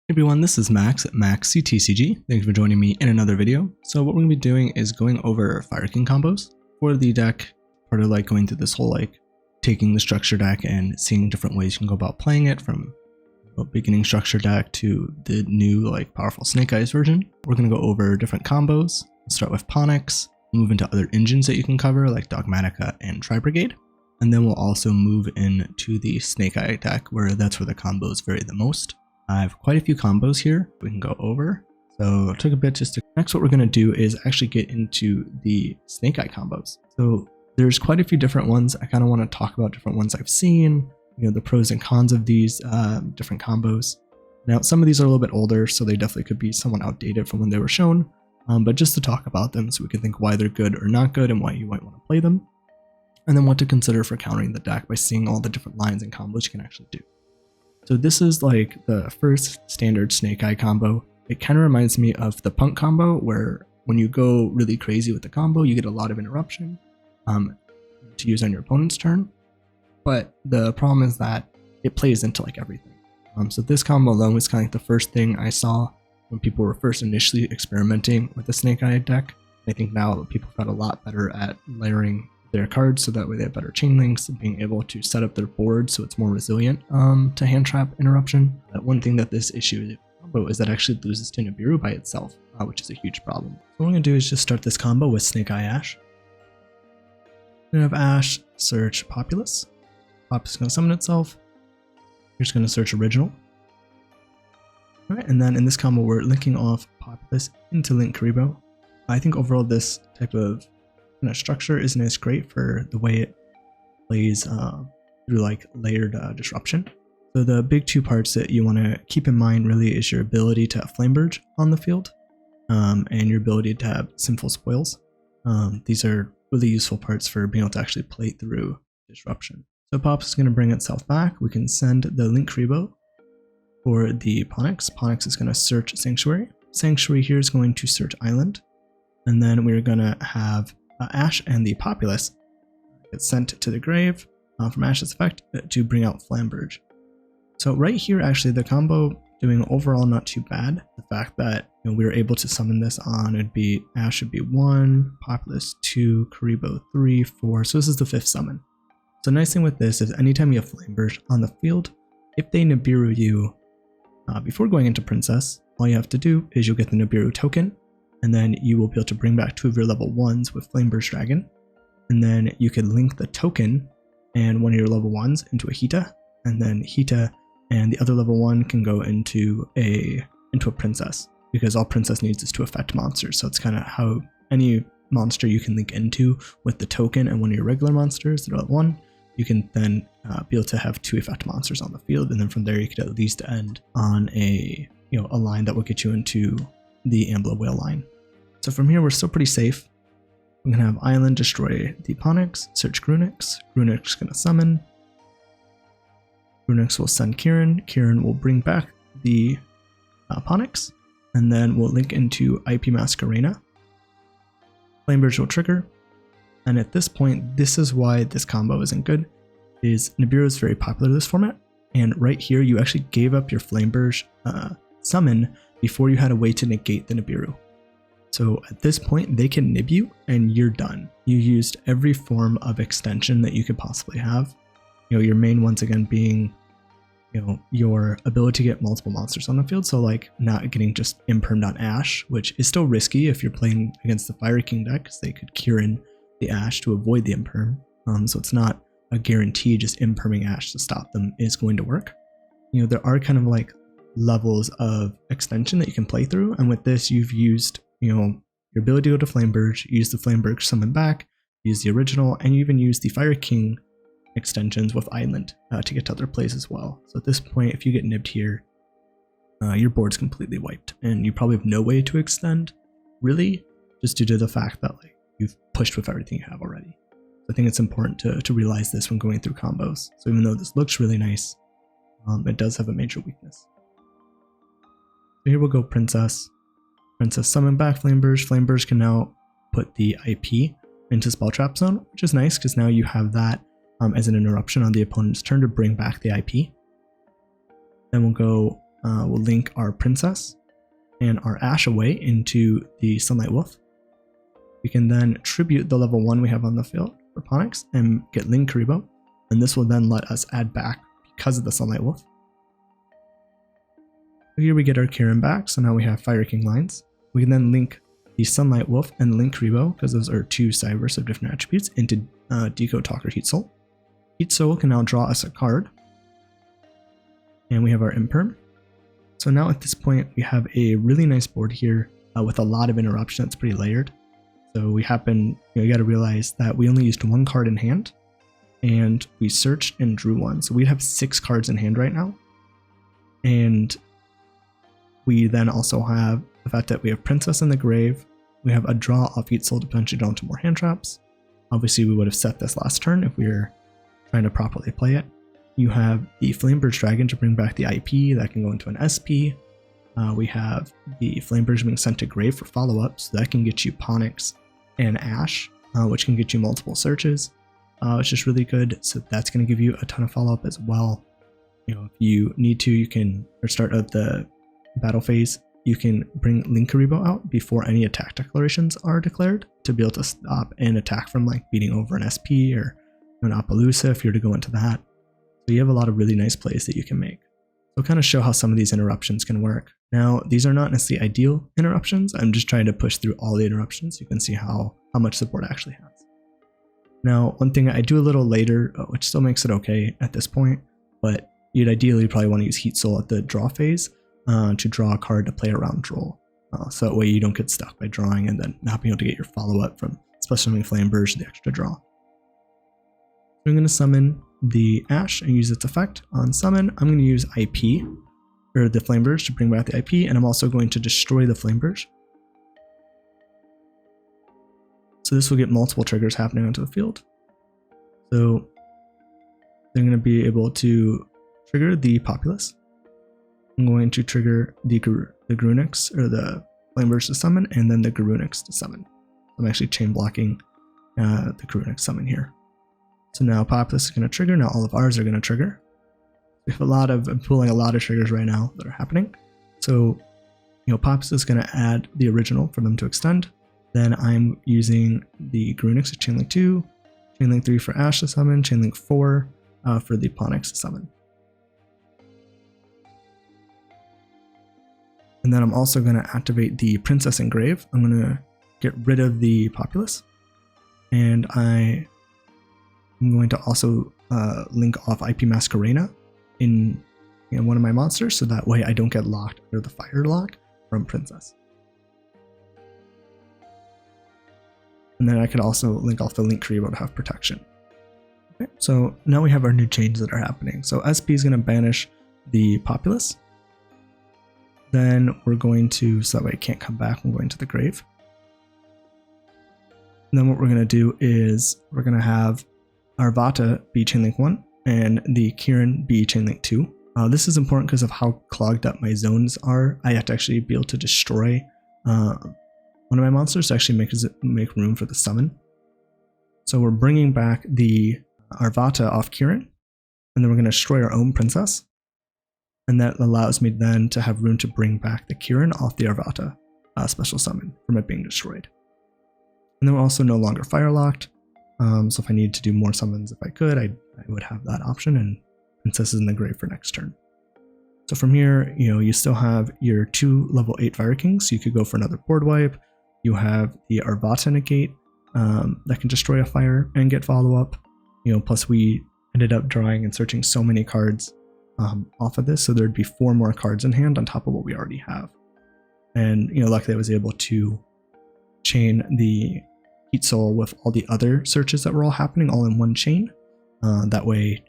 Hey everyone, this is Max at Max CTCG. Thanks for joining me in another video. So what we're going to be doing is going over Fire King combos for the deck, part of like going through this whole like taking the structure deck and seeing different ways you can go about playing it, from a beginning structure deck to the new like powerful Snake Eyes version. We're going to go over different combos. We'll start with Ponyx, move into other engines that you can cover like Dogmatica and Tri-Brigade, and then we'll also move into the Snake Eye deck where that's where the combos vary the most. I have quite a few combos here we can go over, so it took a bit just to... Next, what we're going to do is actually get into the Snake Eye combos. So there's quite a few different ones. I kind of want to talk about different ones I've seen, you know, the pros and cons of these different combos. Now, some of these are a little bit older, so they definitely could be somewhat outdated from when they were shown, but just to talk about them so we can think why they're good or not good and why you might want to play them, and then what to consider for countering the deck by seeing all the different lines and combos you can actually do. So this is like the first standard Snake Eye combo. It kind of reminds me of the Punk combo, where when you go really crazy with the combo, you get a lot of interruption to use on your opponent's turn. But the problem is that it plays into like everything. So this combo alone was kind of like the first thing I saw when people were first initially experimenting with the Snake Eye deck. I think now people got a lot better at layering their cards so that way they have better chain links and being able to set up their board so it's more resilient to hand trap interruption. One thing that this issue is that it actually loses to Nibiru by itself, which is a huge problem. So what I'm going to do is just start this combo with Snake Eye Ash. We're going to have Ash search Populace. Populace is going to summon itself. You're just going to search Original. Alright, and then in this combo we're linking off Populace into Link Karibo. I think overall this type of structure isn't as great for the way it plays through like layered disruption. So the big two parts that you want to keep in mind really is your ability to have Flameberge on the field and your ability to have Sinful Spoils. These are really useful parts for being able to actually play through disruption. So Pops is going to bring itself back. We can send the Link Karibo for the Ponyx. Ponyx is going to search Sanctuary. Sanctuary here is going to search Island, and then we're going to have Ash and the Populace get sent to the grave from Ash's effect to bring out Flameberge. So right here, actually, the combo doing overall not too bad. The fact that we were able to summon this on, it'd be Ash would be 1, Populace 2, Karibo 3, 4. So this is the 5th summon. So the nice thing with this is anytime you have Flameberge on the field, if they Nibiru you before going into Princess, all you have to do is you'll get the Nibiru token, and then you will be able to bring back 2 of your level 1s with Flameberge Dragon. And then you can link the token and one of your level 1s into a Hita, and then Hita and the other level 1 can go into a Princess, because all Princess needs is to affect monsters. So it's kind of how any monster you can link into with the token and one of your regular monsters that are at 1, you can then be able to have 2 effect monsters on the field, and then from there you could at least end on a line that will get you into the Amblowhale line. So from here, we're still pretty safe. I'm going to have Island destroy the Ponyx, search Grunix. Grunix is going to summon. Grunix will send Kieran. Kieran will bring back the Ponyx, and then we'll link into IP Masquerena. Flameberge will trigger. And at this point, this is why this combo isn't good, is Nibiru is very popular in this format. And right here, you actually gave up your Flameberge summon before you had a way to negate the Nibiru. So at this point, they can nib you and you're done. You used every form of extension that you could possibly have. Your main ones again being, your ability to get multiple monsters on the field. So like not getting just impermed on Ash, which is still risky if you're playing against the Fire King deck, because they could Kieran the Ash to avoid the imperm. So it's not a guarantee just imperming Ash to stop them is going to work. There are kind of like levels of extension that you can play through. And with this, you've used your ability to go to Flameberge, use the Flameberge summon back, use the original, and you even use the Fire King extensions with Island to get to other plays as well. So at this point, if you get nibbed here, your board's completely wiped, and you probably have no way to extend, really, just due to the fact that like you've pushed with everything you have already. So I think it's important to realize this when going through combos. So even though this looks really nice, it does have a major weakness. So here we'll go Princess. Princess summon back Flameberge. Flameberge can now put the IP into Spell Trap Zone, which is nice because now you have that as an interruption on the opponent's turn to bring back the IP. Then we'll go we'll link our Princess and our Ash away into the Sunlight Wolf. We can then tribute the level 1 we have on the field for Ponix and get Linkuriboh, and this will then let us add back because of the Sunlight Wolf. Here we get our Kieran back, so now we have Fire King lines. We can then link the Sunlight Wolf and Linkuriboh, because those are two Cyberse of different attributes, into Decode Talker Heat Soul. Heat Soul can now draw us a card. And we have our Imperm. So now at this point, we have a really nice board here with a lot of interruption. It's pretty layered. So we happen, you got to realize that we only used one card in hand, and we searched and drew one. So we have 6 cards in hand right now. And we then also have the fact that we have Princess in the grave. We have a draw off Heat Soul to potentially draw into more hand traps. Obviously, we would have set this last turn if we were trying to properly play it. You have the Flameberge Dragon to bring back the IP that can go into an SP. We have the Flameberge being sent to grave for follow-up, so that can get you Ponix and Ash, which can get you multiple searches. It's just really good, so that's going to give you a ton of follow-up as well. You know, if you need to, you can, or start of the battle phase, you can bring Linkuriboh out before any attack declarations are declared to be able to stop an attack from like beating over an SP or an Appaloosa if you're to go into that. So you have a lot of really nice plays that you can make. So kind of show how some of these interruptions can work. Now, these are not necessarily ideal interruptions. I'm just trying to push through all the interruptions. You can see how much support it actually has. Now, one thing I do a little later, which still makes it okay at this point, but you'd ideally probably want to use Heat Soul at the draw phase to draw a card to play around Droll. So that way you don't get stuck by drawing and then not being able to get your follow-up from especially Flameberge, the extra draw. So I'm going to summon the Ash and use its effect on summon. I'm going to use IP, or the Flameberge, to bring back the IP, and I'm also going to destroy the Flameberge. So this will get multiple triggers happening onto the field. So they're going to be able to trigger the Populace. I'm going to trigger the Garunix, or the Flameberge to summon, and then the Garunix to summon. I'm actually chain blocking the Garunix summon here. So now Populace is going to trigger. Now all of ours are going to trigger. We have I'm pulling a lot of triggers right now that are happening. So, Populace is going to add the original for them to extend. Then I'm using the Garunix to Chainlink 2, Chainlink 3 for Ash to summon, Chainlink 4 for the Ponix to summon. And then I'm also going to activate the Princess Engrave. I'm going to get rid of the Populace. And I'm going to also link off IP Masquerena in one of my monsters, so that way I don't get locked under the fire lock from Princess. And then I could also link off the Linkuriboh to have protection. Okay, so now we have our new changes that are happening. So SP is going to banish the Populace. Then we're going to, so that way it can't come back when going to the grave. And then what we're going to do is we're going to have Arvata be Chainlink 1 and the Kieran be Chainlink 2. This is important because of how clogged up my zones are. I have to actually be able to destroy one of my monsters to actually make room for the summon. So we're bringing back the Arvata off Kieran, and then we're going to destroy our own Princess. And that allows me then to have room to bring back the Kieran off the Arvata special summon from it being destroyed. And then we're also no longer fire locked. So if I needed to do more summons, if I could, I would have that option, and Princess is in the grave for next turn. So from here, you still have your 2 level 8 Fire Kings. So you could go for another board wipe. You have the Arvata negate that can destroy a fire and get follow-up. Plus we ended up drawing and searching so many cards off of this, so there'd be 4 more cards in hand on top of what we already have. And luckily I was able to chain the Heat Soul with all the other searches that were all happening all in one chain. That way,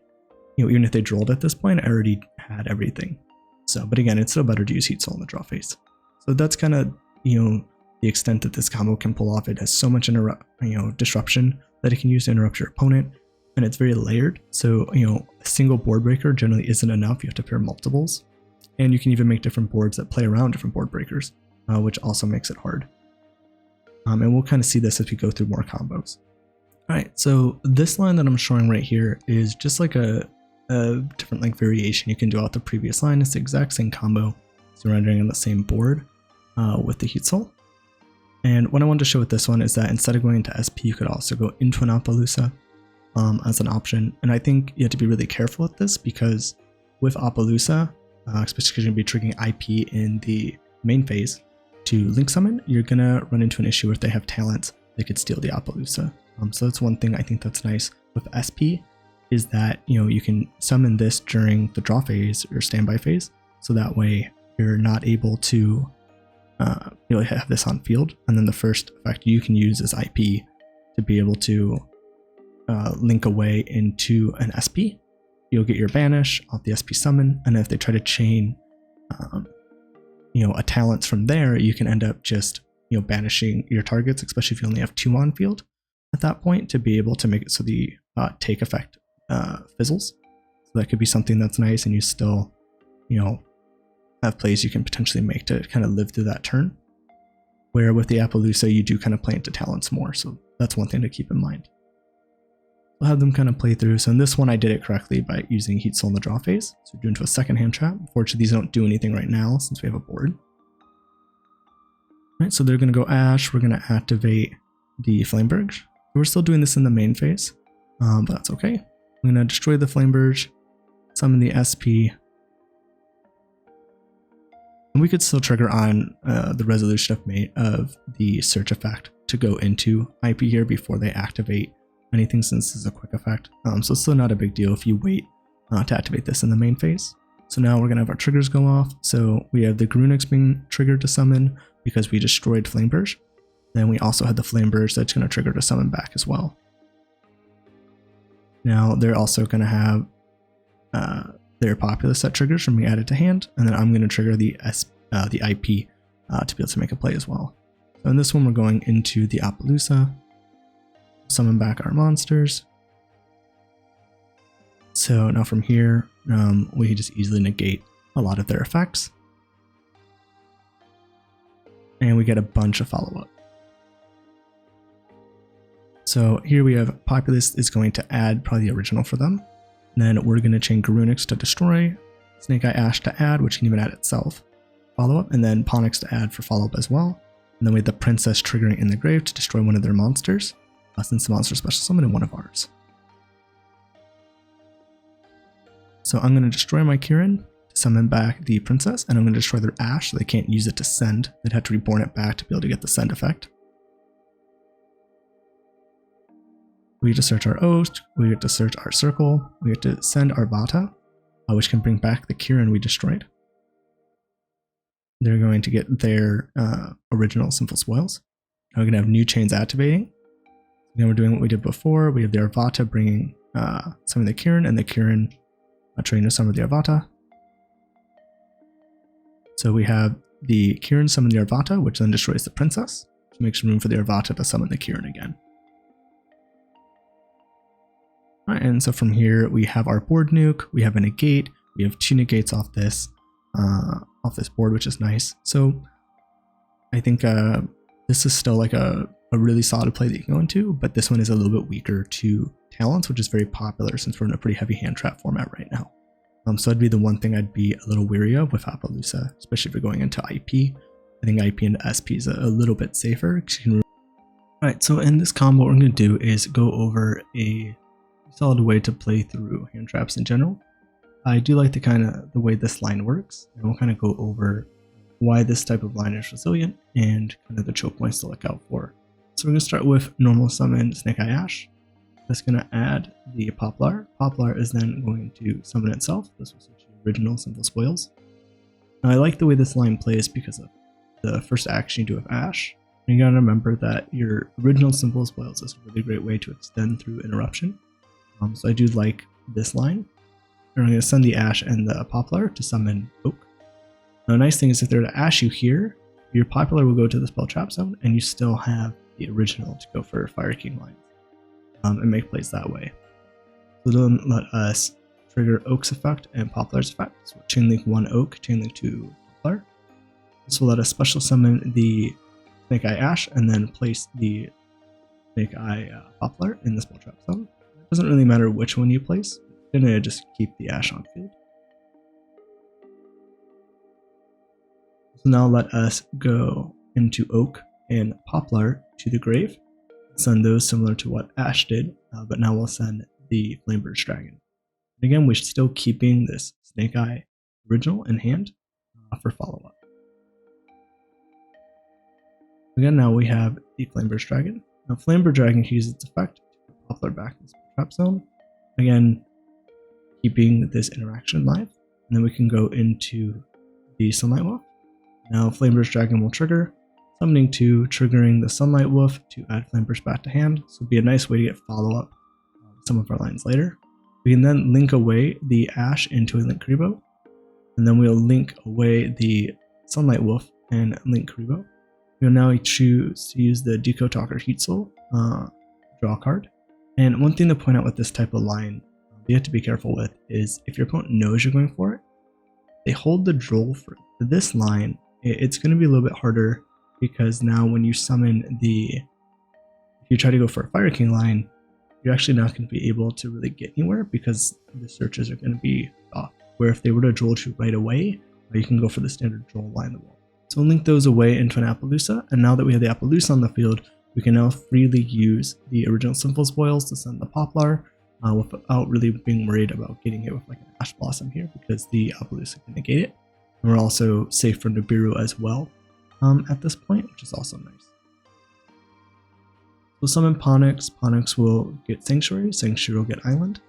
even if they drolled at this point, I already had everything. So, but again, it's still better to use Heat Soul in the draw phase. So that's kind of, the extent that this combo can pull off. It has so much disruption that it can use to interrupt your opponent, and it's very layered. So, a single board breaker generally isn't enough. You have to pair multiples, and you can even make different boards that play around different board breakers, which also makes it hard. And we'll kind of see this as we go through more combos. All right, so this line that I'm showing right here is just like a a different like variation you can do out the previous line. It's the exact same combo, so you're rendering on the same board with the Heat Soul. And what I wanted to show with this one is that instead of going into SP, you could also go into an Appaloosa as an option. And I think you have to be really careful with this because with Appaloosa, especially because you're going to be triggering IP in the main phase to link summon, you're going to run into an issue if they have talents that could steal the Appaloosa. So that's one thing I think that's nice with SP is that, you know, you can summon this during the draw phase or standby phase. So that way you're not able to really have this on field. And then the first effect you can use is IP to be able to link away into an SP. You'll get your banish off the SP summon, and if they try to chain a talents from there, you can end up just banishing your targets, especially if you only have 2 on field at that point, to be able to make it so the take effect fizzles. So that could be something that's nice, and you still have plays you can potentially make to kind of live through that turn, where with the Appaloosa you do kind of play into talents more, so that's one thing to keep in mind. We'll have them kind of play through. So in this one I did it correctly by using Heat Soul in the draw phase, so do into a second hand trap. Unfortunately these don't do anything right now since we have a board. Alright, so they're going to go Ash, we're going to activate the Flameberge. We're still doing this in the main phase, but that's okay. I'm going to destroy the Flameberge, summon the SP, and we could still trigger on the resolution of the search effect to go into IP here before they activate anything, since this is a quick effect. So it's still not a big deal if you wait to activate this in the main phase. So now we're going to have our triggers go off. So we have the Garunix being triggered to summon because we destroyed Flameberge. Then we also had the Flameberge that's going to trigger to summon back as well. Now they're also going to have their Populace set triggers from being added to hand, and then I'm going to trigger the IP to be able to make a play as well. So in this one we're going into the Appaloosa, summon back our monsters. So now from here we can just easily negate a lot of their effects, and we get a bunch of follow-up. So here we have Populace is going to add probably the original for them. And then we're going to chain Garunix to destroy, Snake Eye Ash to add, which can even add itself, follow-up, and then Ponix to add for follow-up as well. And then we have the Princess triggering in the grave to destroy one of their monsters, since the monster special summon in one of ours. So I'm going to destroy my Kirin to summon back the Princess, and I'm going to destroy their Ash so they can't use it to send. They'd have to reborn it back to be able to get the send effect. We get to search our Oast, we get to search our Circle, we get to send Arvata, which can bring back the Kirin we destroyed. They're going to get their original Sinful Spoils. Now we're going to have new chains activating. Now we're doing what we did before. We have the Arvata bringing some of the Kirin, and the Kirin trying to summon the Arvata. So we have the Kirin summon the Arvata, which then destroys the Princess, which makes room for the Arvata to summon the Kirin again. Alright, and so from here we have our board nuke, we have a negate, we have 2 negates off this board, which is nice. So I think this is still like a really solid play that you can go into, but this one is a little bit weaker to talents, which is very popular since we're in a pretty heavy hand trap format right now. So that'd be the one thing I'd be a little weary of with Appaloosa, especially if you're going into IP. I think IP into SP is a little bit safer. Alright, so in this combo what we're going to do is go over a solid way to play through hand traps in general. I do like the way this line works, and we'll kind of go over why this type of line is resilient and kind of the choke points to look out for. So we're going to start with normal summon Snake Eye Ash. That's going to add the Poplar. Poplar is then going to summon itself. This will switch to the original Simple Spoils. Now I like the way this line plays because of the first action you do with Ash. And you gotta remember that your original Simple Spoils is a really great way to extend through interruption. So I do like this line. And I'm going to send the Ash and the Poplar to summon Oak. Now, the nice thing is if they're to Ash you here, your Poplar will go to the Spell Trap Zone, and you still have the original to go for Fire King lines and make plays that way. So then let us trigger Oak's effect and Poplar's effect. So chainlink 1 Oak, chainlink 2 Poplar. This will let us special summon the Snake Eye Ash and then place the Snake Eye Poplar in the Spell Trap Zone. It doesn't really matter which one you place. gonna just keep the Ash on field. So now let us go into Oak and Poplar to the grave. Send those similar to what Ash did, but now we'll send the Flameberge Dragon. And again, we're still keeping this Snake Eye original in hand for follow-up. Again, now we have the Flameberge Dragon. Now Flameberge Dragon can use its effect to put Poplar back in the trap zone. Again, keeping this interaction live. And then we can go into the Sunlight Wolf. Now Flameberge Dragon will trigger, summoning 2, triggering the Sunlight Wolf to add Flameberge back to hand. So it'll be a nice way to get follow-up some of our lines later. We can then link away the Ash into a Linkuriboh, and then we'll link away the Sunlight Wolf and link Kuriboh. We'll now choose to use the Deco Talker Heat Soul, draw a card. And one thing to point out with this type of line you have to be careful with is if your opponent knows you're going for it, they hold the Droll for this line. It's going to be a little bit harder because now when you summon if you try to go for a Fire King line, you're actually not going to be able to really get anywhere because the searches are going to be off. Where if they were to Droll you right away, you can go for the standard Droll line the wall. So we'll link those away into an Appaloosa, and now that we have the Appaloosa on the field, we can now freely use the original Sinful Spoils to send the Poplar without really being worried about getting hit with like an Ash Blossom here because the Appaloosa can negate it. And we're also safe from Nibiru as well at this point, which is also nice. We'll summon Ponix. Ponix will get Sanctuary. Sanctuary will get Island.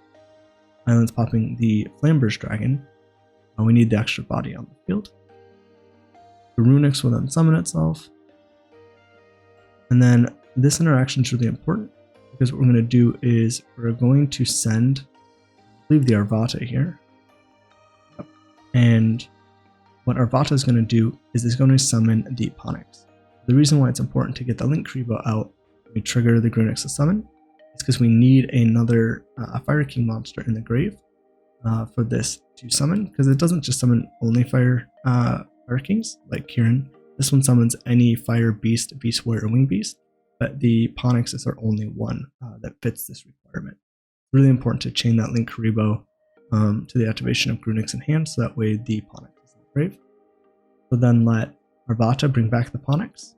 Island's popping the Flameberge Dragon. We need the extra body on the field. The Runix will then summon itself. And then this interaction is really important because what we're going to do is we're going to send, I believe, the Arvata here. And what Arvata is going to do is it's going to summon the Ponix. The reason why it's important to get the Linkuriboh out when we trigger the Grunix to summon is because we need another Fire King monster in the grave for this to summon, because it doesn't just summon only Fire Kings like Kieran. This one summons any Fire Beast, Beast Warrior, or Wing Beast, but the Ponix is our only one that fits this requirement. It's really important to chain that Linkuriboh to the activation of Grunix in hand, so that way the Ponix is in the grave. So then let Arvata bring back the Ponix.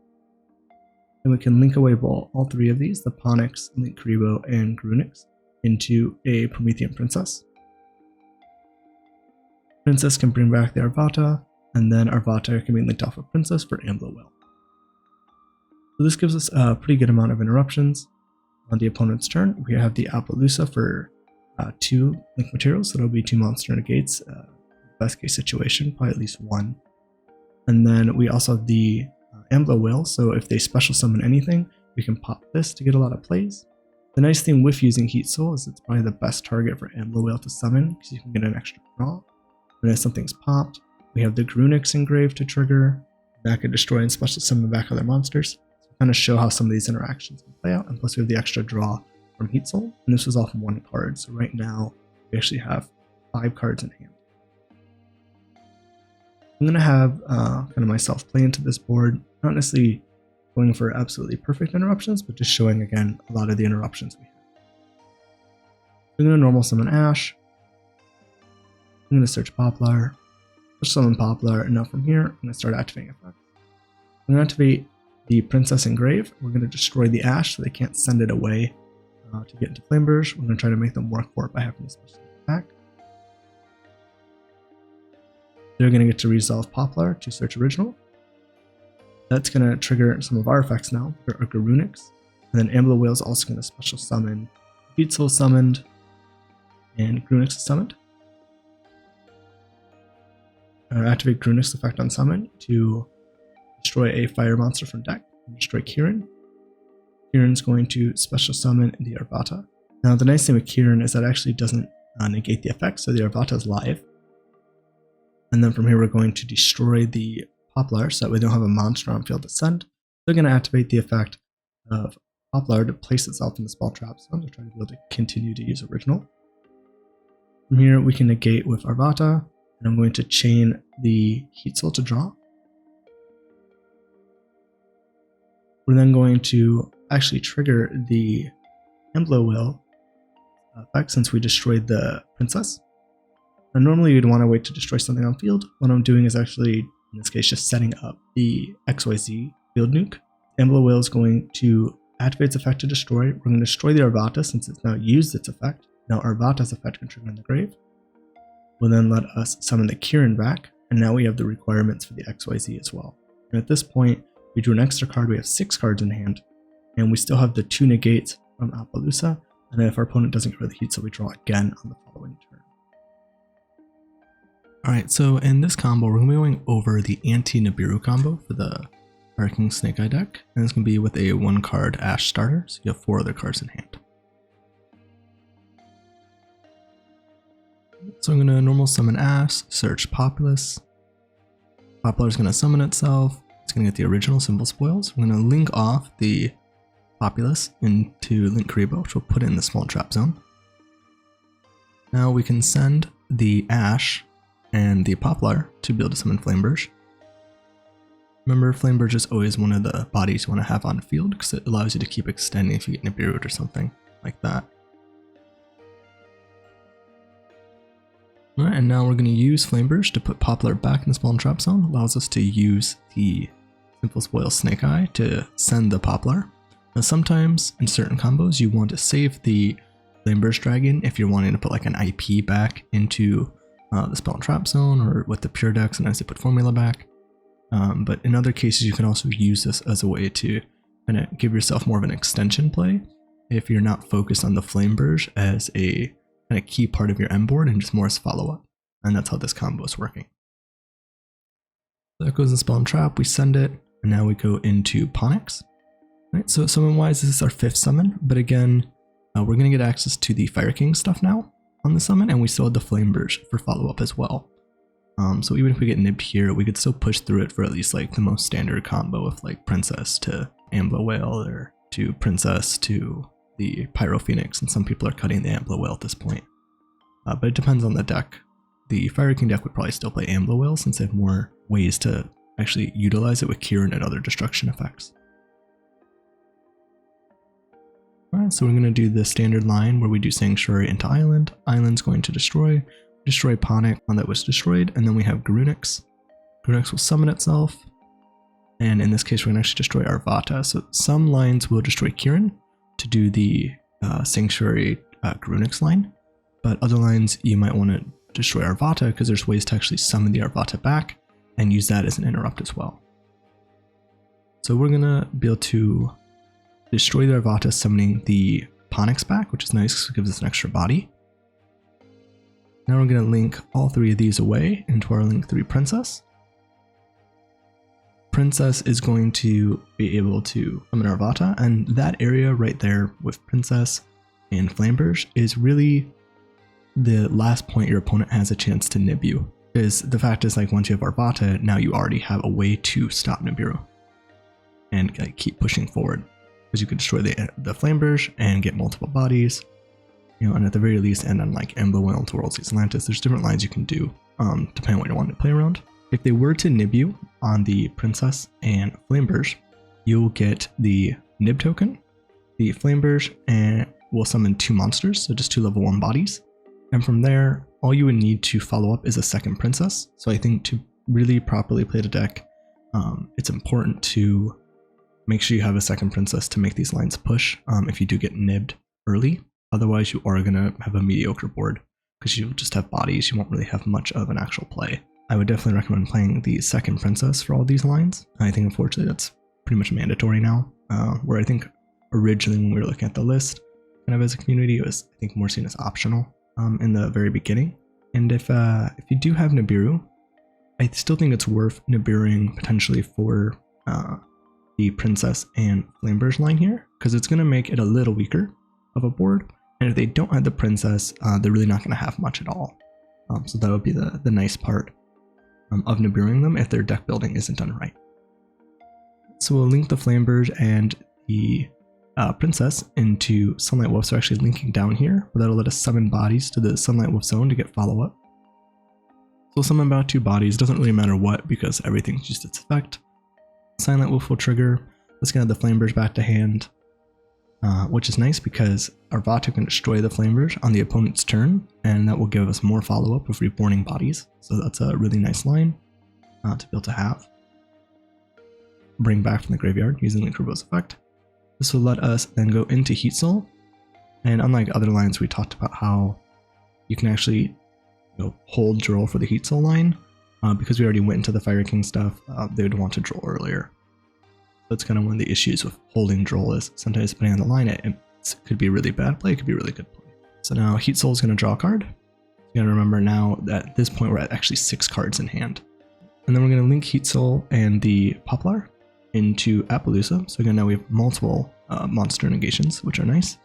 And we can link away all 3 of these, the Ponix, Linkuriboh, and Grunix, into a Promethean Princess. Princess can bring back the Arvata, and then Arvata can be linked off of Princess for Amblowhale. So this gives us a pretty good amount of interruptions. On the opponent's turn, we have the Appaloosa for 2 link materials, so it'll be 2 monster negates, best case situation, probably at least 1. And then we also have the Amblowhale, so if they special summon anything, we can pop this to get a lot of plays. The nice thing with using Heat Soul is it's probably the best target for Amblowhale to summon, because you can get an extra draw. And if something's popped, we have the Grunix engraved to trigger. That could destroy and special summon back other monsters. So kind of show how some of these interactions can play out, and plus we have the extra draw from Heat Soul, and this was off 1 card, so right now we actually have 5 cards in hand. I'm going to have kind of myself play into this board, not necessarily going for absolutely perfect interruptions, but just showing again a lot of the interruptions we have. I'm going to normal summon Ash. I'm going to search Poplar, push summon Poplar, and now from here I'm going to start activating effects. I'm going to activate the Princess Engrave. We're going to destroy the Ash so they can't send it away to get into Flameberge. We're going to try to make them work for it by having a special attack. They're going to get to resolve Poplar to search original. That's going to trigger some of our effects now, our Garunix. And then Amblowhale is also going to special summon Heat Soul summoned, and Grunix is summoned. Activate Grunix effect on summon to destroy a fire monster from deck and destroy Kieran. Kieran's going to special summon the Arvata. Now the nice thing with Kieran is that it actually doesn't negate the effect, so the Arvata is live. And then from here we're going to destroy the Poplar so that we don't have a monster on field to send. They're going to activate the effect of Poplar to place itself in the spell trap zone to try to be able to continue to use original. From here we can negate with Arvata, and I'm going to chain the Heat Soul to draw. We're then going to actually trigger the Amblowhale effect since we destroyed the princess. Now normally you'd want to wait to destroy something on field. What I'm doing is actually, in this case, just setting up the XYZ field nuke. Amblowhale is going to activate its effect to destroy. We're going to destroy the Arvata since it's now used its effect. Now Arvata's effect can trigger in the grave. Will then let us summon the Kirin back, and now we have the requirements for the XYZ as well. And at this point, we drew an extra card. We have 6 cards in hand, and we still have the 2 negates from Appaloosa. And then if our opponent doesn't get rid of the heat, so we draw again on the following turn. Alright, so in this combo, we're going to be going over the Anti-Nibiru combo for the Fire King Snake Eye deck, and it's going to be with a 1-card Ash starter, so you have 4 other cards in hand. So I'm going to normal summon Ash, search Populace. Poplar is going to summon itself. It's going to get the original symbol spoils. We're going to link off the Populace into Link Karibo, which will put it in the small trap zone. Now we can send the Ash and the Poplar to be able to summon Flameberge. Remember, Flameberge is always one of the bodies you want to have on field because it allows you to keep extending if you get Nibiru or something like that. Alright, and now we're going to use Flameberge to put Poplar back in the spawn trap zone. Allows us to use the Simple Spoil Snake Eye to send the Poplar. Now sometimes in certain combos you want to save the Flameberge Dragon if you're wanting to put like an IP back into the spawn trap zone or with the pure decks and as they put formula back. But in other cases you can also use this as a way to kind of give yourself more of an extension play if you're not focused on the Flameberge as a kind of key part of your end board and just more as follow-up. And that's how this combo is working. So that goes in spawn trap, we send it, and now we go into Ponix. Right, so summon wise, this is our 5th summon, but again, we're going to get access to the Fire King stuff now on the summon, and we still have the Flameberge for follow-up as well. So even if we get nibbed here, we could still push through it for at least like the most standard combo of like Princess to Amblowhale or to Princess to the Pyro Phoenix, and some people are cutting the Amblowhale at this point. But it depends on the deck. The Fire King deck would probably still play Amblowhale since they have more ways to actually utilize it with Kirin and other destruction effects. Alright, so we're going to do the standard line where we do Sanctuary into Island. Island's going to destroy Ponix, one that was destroyed, and then we have Garunix. Garunix will summon itself, and in this case we're going to actually destroy Arvata. So some lines will destroy Kirin to do the Sanctuary Garunix line, but other lines you might want to destroy Arvata because there's ways to actually summon the Arvata back and use that as an interrupt as well. So we're going to be able to destroy the Arvata, summoning the Ponix back, which is nice because it gives us an extra body. Now we're going to link all 3 of these away into our Link 3 Princess. Princess is going to be able to summon Arvata, and that area right there with Princess and Flameberge is really the last point your opponent has a chance to nib you. Because the fact is, like, once you have Arvata, now you already have a way to stop Nibiru and like, keep pushing forward. Because you can destroy the Flameberge and get multiple bodies, you know, and at the very least end on like Amblowhale to World's Zelantis. There's different lines you can do depending on what you want to play around. If they were to nib you on the Princess and Flameberge, you'll get the nib token, the Flameberge, and will summon 2 monsters, so just 2 level 1 bodies. And from there, all you would need to follow up is a second Princess. So I think to really properly play the deck, it's important to make sure you have a second Princess to make these lines push if you do get nibbed early. Otherwise, you are going to have a mediocre board because you'll just have bodies. You won't really have much of an actual play. I would definitely recommend playing the second Princess for all these lines. I think unfortunately that's pretty much mandatory now, where I think originally when we were looking at the list, kind of as a community, it was I think more seen as optional in the very beginning. And if you do have Nibiru, I still think it's worth Nibiruing potentially for the Princess and Flameberge line here, because it's going to make it a little weaker of a board. And if they don't have the Princess, they're really not going to have much at all. So that would be the nice part of Nibiruing them if their deck building isn't done right. So we'll link the Flameberge and the Princess into Sunlight Wolf, so actually linking down here, but that'll let us summon bodies to the Sunlight Wolf zone to get follow-up. So we'll summon about 2 bodies, doesn't really matter what because everything's just its effect. Sunlight Wolf will trigger, let's get the Flameberge back to hand. which is nice because Arvata can destroy the Flameberge on the opponent's turn, and that will give us more follow-up of reborning bodies. So that's a really nice line to be able to have. Bring back from the graveyard using Linkribo's effect. This will let us then go into Heat Soul, and unlike other lines, we talked about how you can actually hold Droll for the Heat Soul line. Because we already went into the Fire King stuff, they would want to Droll earlier. So that's kind of one of the issues with holding Droll is sometimes depending on the line, it could be a really bad play, it could be a really good play. So now Heat Soul is going to draw a card. You gotta remember now that at this point we're at actually 6 cards in hand. And then we're going to link Heat Soul and the Poplar into Appaloosa. So again, now we have multiple monster negations, which are nice.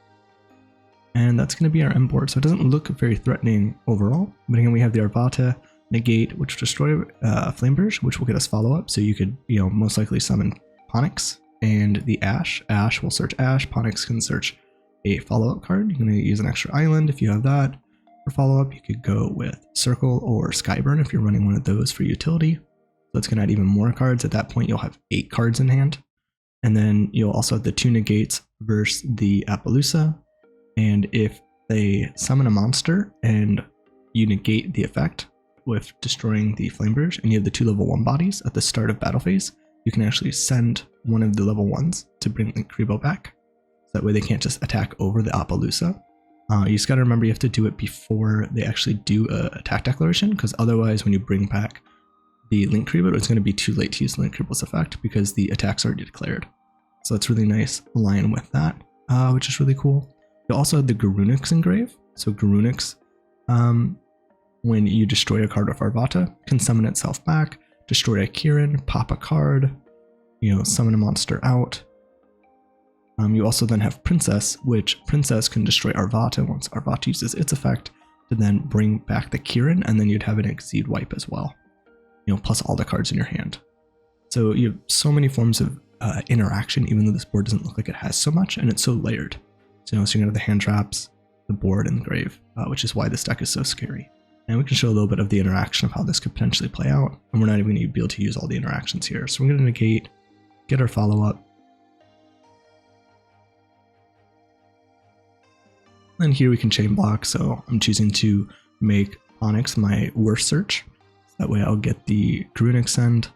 And that's going to be our end board. So it doesn't look very threatening overall. But again, we have the Arvata negate, which will destroy Flameberge, which will get us follow up. So you could, most likely summon Ponix, and the Ash. Ash will search Ash. Ponix can search a follow up card. You're going to use an extra island if you have that. For follow up, you could go with Circle or Skyburn if you're running one of those for utility. So that's going to add even more cards. At that point, you'll have 8 cards in hand. And then you'll also have the 2 negates versus the Appaloosa. And if they summon a monster and you negate the effect with destroying the Flameberge, and you have the 2 level 1 bodies at the start of battle phase, you can actually send one of the level 1s to bring Linkribo back. So that way they can't just attack over the Appaloosa. You just gotta remember you have to do it before they actually do a attack declaration, because otherwise when you bring back the Linkribo, it's going to be too late to use Linkribo's effect because the attack's already declared. So it's really nice align with that, which is really cool. You also have the Garunix engrave. So Garunix, when you destroy a card of Arvata, can summon itself back, destroy a Kirin, pop a card, summon a monster out. You also then have Princess, which Princess can destroy Arvata once Arvata uses its effect to then bring back the Kirin, and then you'd have an Exceed wipe as well, plus all the cards in your hand. So you have so many forms of interaction, even though this board doesn't look like it has so much, and it's so layered. So you're going to have the hand traps, the board, and the grave, which is why this deck is so scary. And we can show a little bit of the interaction of how this could potentially play out, and we're not even going to be able to use all the interactions here. So we're going to negate, get our follow-up. And here we can chain block, so I'm choosing to make Onyx my worst search. That way I'll get the Garunix Send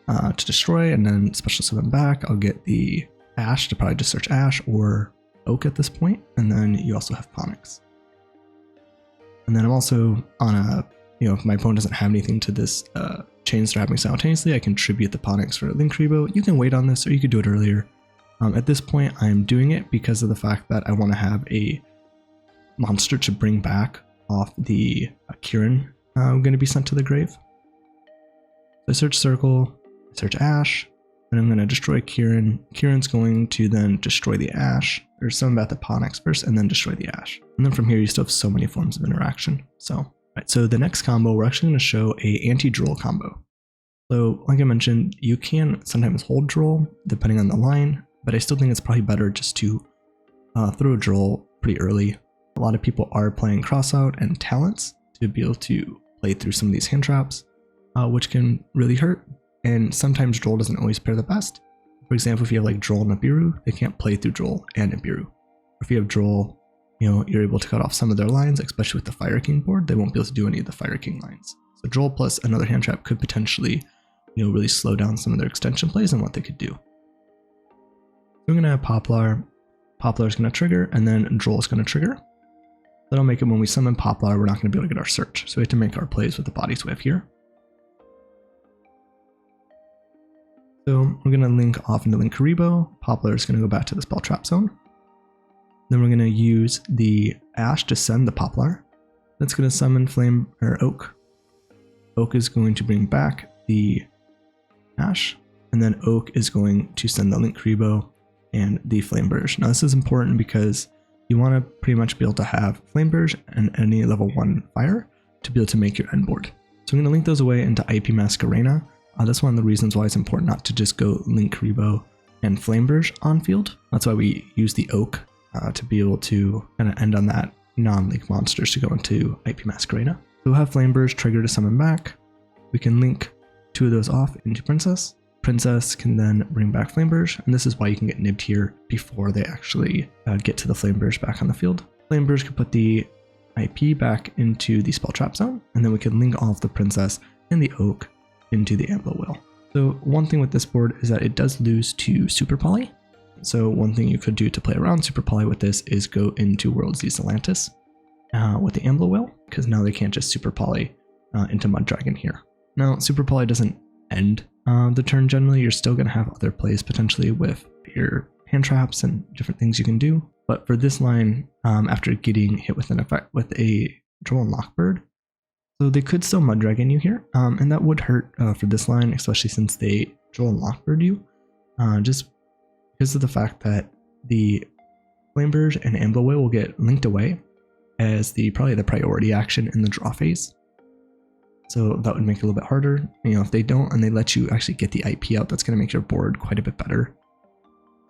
to destroy, and then special summon back. I'll get the Ash to probably just search Ash or Oak at this point, and then you also have Ponix. And then I'm also on a, if my opponent doesn't have anything to this chains that are happening simultaneously, I can tribute the Ponix for Linkribo. You can wait on this, or you could do it earlier. At this point, I'm doing it because of the fact that I want to have a monster to bring back off the Kirin going to be sent to the grave. So I search Circle, I search Ash, and I'm going to destroy Kirin. Kirin's going to then destroy the Ash, or summon back the Ponix first, and then destroy the Ash. And then from here, you still have so many forms of interaction. So the next combo, we're actually going to show a anti-Droll combo. So like I mentioned, you can sometimes hold Droll depending on the line, but I still think it's probably better just to throw a Droll pretty early. A lot of people are playing Crossout and Talents to be able to play through some of these hand traps, which can really hurt. And sometimes Droll doesn't always pair the best. For example, if you have like Droll and Nibiru, they can't play through Droll and Nibiru. If you have Droll, you're able to cut off some of their lines, especially with the Fire King board. They won't be able to do any of the Fire King lines. So Droll plus another hand trap could potentially, really slow down some of their extension plays and what they could do. So we're going to have Poplar. Poplar is going to trigger, and then Droll is going to trigger. That'll make it when we summon Poplar, we're not going to be able to get our search. So we have to make our plays with the bodies we have here. So we're going to link off into Linkribo. Poplar is going to go back to the spell trap zone. Then we're going to use the Ash to send the Poplar. That's going to summon Flame or Oak. Oak is going to bring back the Ash, and then Oak is going to send the Linkribo and the Flameberge. Now this is important because you want to pretty much be able to have Flameberge and any level 1 fire to be able to make your end board. So I'm going to link those away into IP Masquerena. That's one of the reasons why it's important not to just go Linkribo and Flameberge on field. That's why we use the Oak to be able to kind of end on that non-link monsters to go into IP Masquerena. So we'll have Flameberge trigger to summon back. We can link 2 of those off into Princess. Princess can then bring back Flameberge, and this is why you can get nibbed here before they actually get to the Flameberge back on the field. Flameberge can put the IP back into the spell trap zone, and then we can link off the Princess and the Oak into the Amblowhale. So one thing with this board is that it does lose to Super Poly. So one thing you could do to play around Super Poly with this is go into World Z Zelantis with the Amblowhale, because now they can't just Super Poly into Mud Dragon here. Now Super Poly doesn't end the turn generally. You're still going to have other plays potentially with your hand traps and different things you can do. But for this line, after getting hit with an effect with a Droll and Lockbird, so they could still Mud Dragon you here, and that would hurt for this line, especially since they Droll and Lockbird you, just because of the fact that the Flameberge and Amblowhale will get linked away as probably the priority action in the draw phase. So that would make it a little bit harder. You know, if they don't and they let you actually get the IP out, that's going to make your board quite a bit better.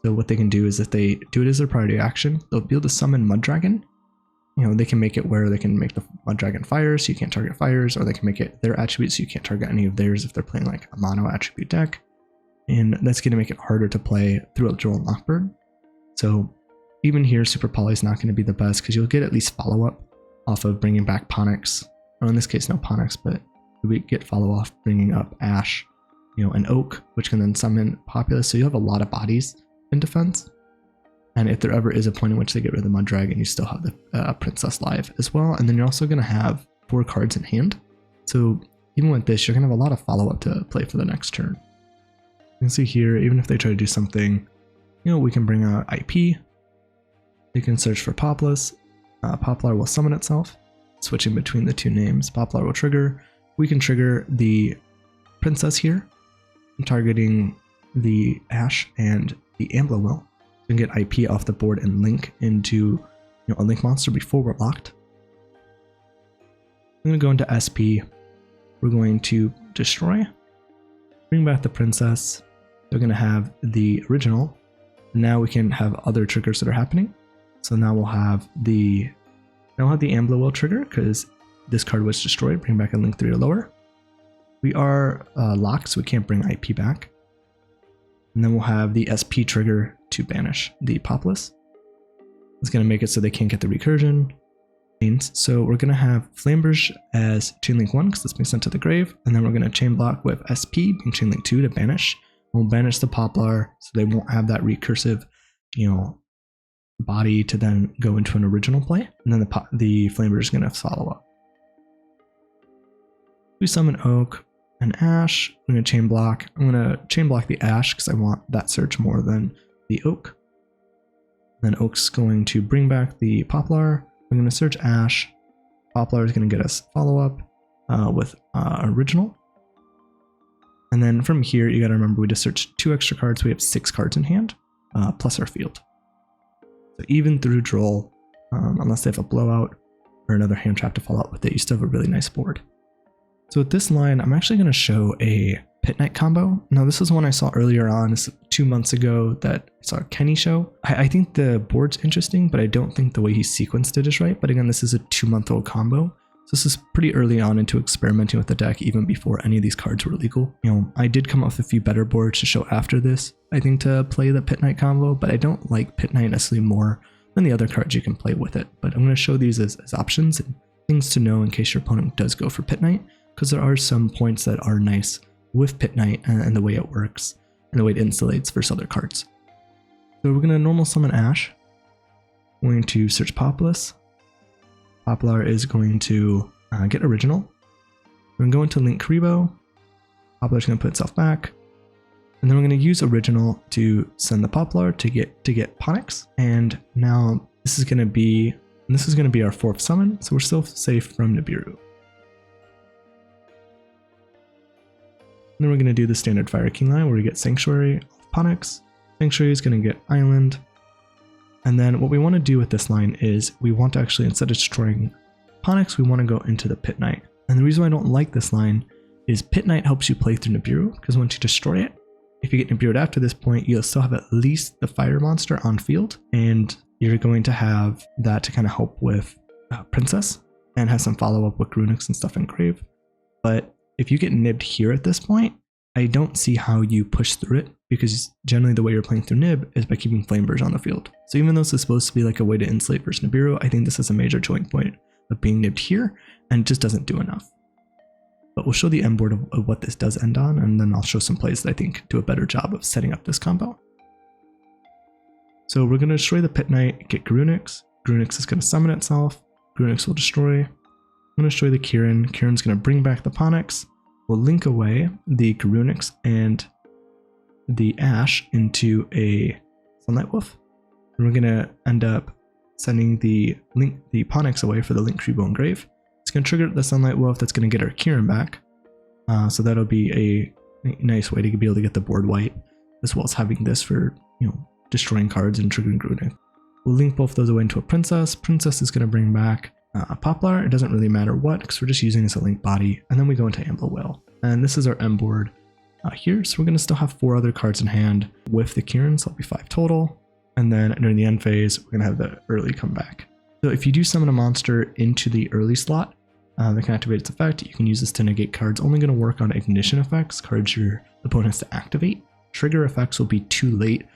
So what they can do is if they do it as their priority action, they'll be able to summon Mud Dragon. You know, they can make it where they can make the Mud Dragon fire so you can't target fires, or they can make it their attribute so you can't target any of theirs if they're playing like a mono attribute deck. And that's going to make it harder to play through a Droll and Lockbird. So even here, Super Poly is not going to be the best because you'll get at least follow-up off of bringing back Ponix. Or in this case, no Ponix, but we get follow-off bringing up Ash, you know, and Oak, which can then summon Populous. So you have a lot of bodies in defense. And if there ever is a point in which they get rid of the Mud Dragon, you still have the Princess live as well. And then you're also going to have 4 cards in hand. So even with this, you're going to have a lot of follow-up to play for the next turn. You can see here, even if they try to do something, you know, we can bring out IP. They can search for Populous. Poplar will summon itself, switching between the two names. Poplar will trigger. We can trigger the Princess here, targeting the Ash and the Amblowhale. We can get IP off the board and link into, you know, a link monster before we're locked. I'm going to go into SP. We're going to destroy, bring back the Princess. They're going to have the original. Now we can have other triggers that are happening. So now we'll have the Amblowhale trigger because this card was destroyed. Bring back a link 3 or lower. We are locked, so we can't bring IP back. And then we'll have the SP trigger to banish the Populous. It's going to make it so they can't get the recursion. So we're going to have Flameberge as Chainlink 1 because it's being sent to the grave. And then we're going to chain block with SP being Chainlink 2 to banish. We'll banish the Poplar so they won't have that recursive, you know, body to then go into an original play. And then the Flameberge is going to follow up. We summon Oak and Ash. I'm going to chain block. I'm going to chain block the Ash because I want that search more than the Oak. Then Oak's going to bring back the Poplar. We're going to search Ash. Poplar is going to get us follow up with original. And then from here, you got to remember we just searched 2 extra cards. We have 6 cards in hand, plus our field. So even through Droll, unless they have a blowout or another hand trap to follow up with it, you still have a really nice board. So with this line, I'm actually going to show a Pitknight combo. Now this is one I saw earlier on, this 2 months ago that I saw Kenny show. I think the board's interesting, but I don't think the way he sequenced it is right. But again, this is a 2-month-old combo. So this is pretty early on into experimenting with the deck, even before any of these cards were legal. You know, I did come up with a few better boards to show after this, I think, to play the Pitknight combo, but I don't like Pitknight necessarily more than the other cards you can play with it. But I'm going to show these as options and things to know in case your opponent does go for Pitknight, because there are some points that are nice with Pitknight and the way it works and the way it insulates versus other cards. So we're going to normal summon Ash. We're going to search Populous. Poplar is going to get original. We're going to go into Link Karibo. Poplar's going to put itself back. And then we're going to use original to send the Poplar to get Ponix. And now this is going to be our 4th summon, so we're still safe from Nibiru. And then we're going to do the standard Fire King line where we get Sanctuary off Ponix. Sanctuary is going to get Island. And then what we want to do with this line is we want to actually, instead of destroying Ponix, we want to go into the Pitknight. And the reason why I don't like this line is Pitknight helps you play through Nibiru, because once you destroy it, if you get Nibiru'd after this point, you'll still have at least the fire monster on field, and you're going to have that to kind of help with Princess and have some follow-up with Grunix and stuff in grave. But if you get nibbed here at this point, I don't see how you push through it, because generally the way you're playing through Nib is by keeping Flameberge on the field. So even though this is supposed to be like a way to insulate versus Nibiru, I think this is a major choking point of being nibbed here, and it just doesn't do enough. But we'll show the end board of what this does end on, and then I'll show some plays that I think do a better job of setting up this combo. So we're going to destroy the Pitknight, get Garunix. Garunix is going to summon itself. Garunix will destroy. I'm going to destroy the Kirin. Kirin's going to bring back the Ponix. We'll link away the Garunix and the Ash into a Sunlight Wolf. And we're going to end up sending the Ponix away for the Linkuriboh Engrave. It's going to trigger the Sunlight Wolf. That's going to get our Kirin back. So that'll be a nice way to be able to get the board white, as well as having this for, destroying cards and triggering Garunix. We'll link both those away into a Princess. Princess is going to bring back a Poplar. It doesn't really matter what, because we're just using it as a link body. And then we go into Amblowhale. And this is our M board here. So we're going to still have 4 other cards in hand with the Kirin, so it'll be 5 total. And then during the end phase, we're going to have the Earlie come back. So if you do summon a monster into the Earlie slot that can activate its effect, you can use this to negate cards. Only going to work on ignition effects, cards your opponent has to activate. Trigger effects will be too late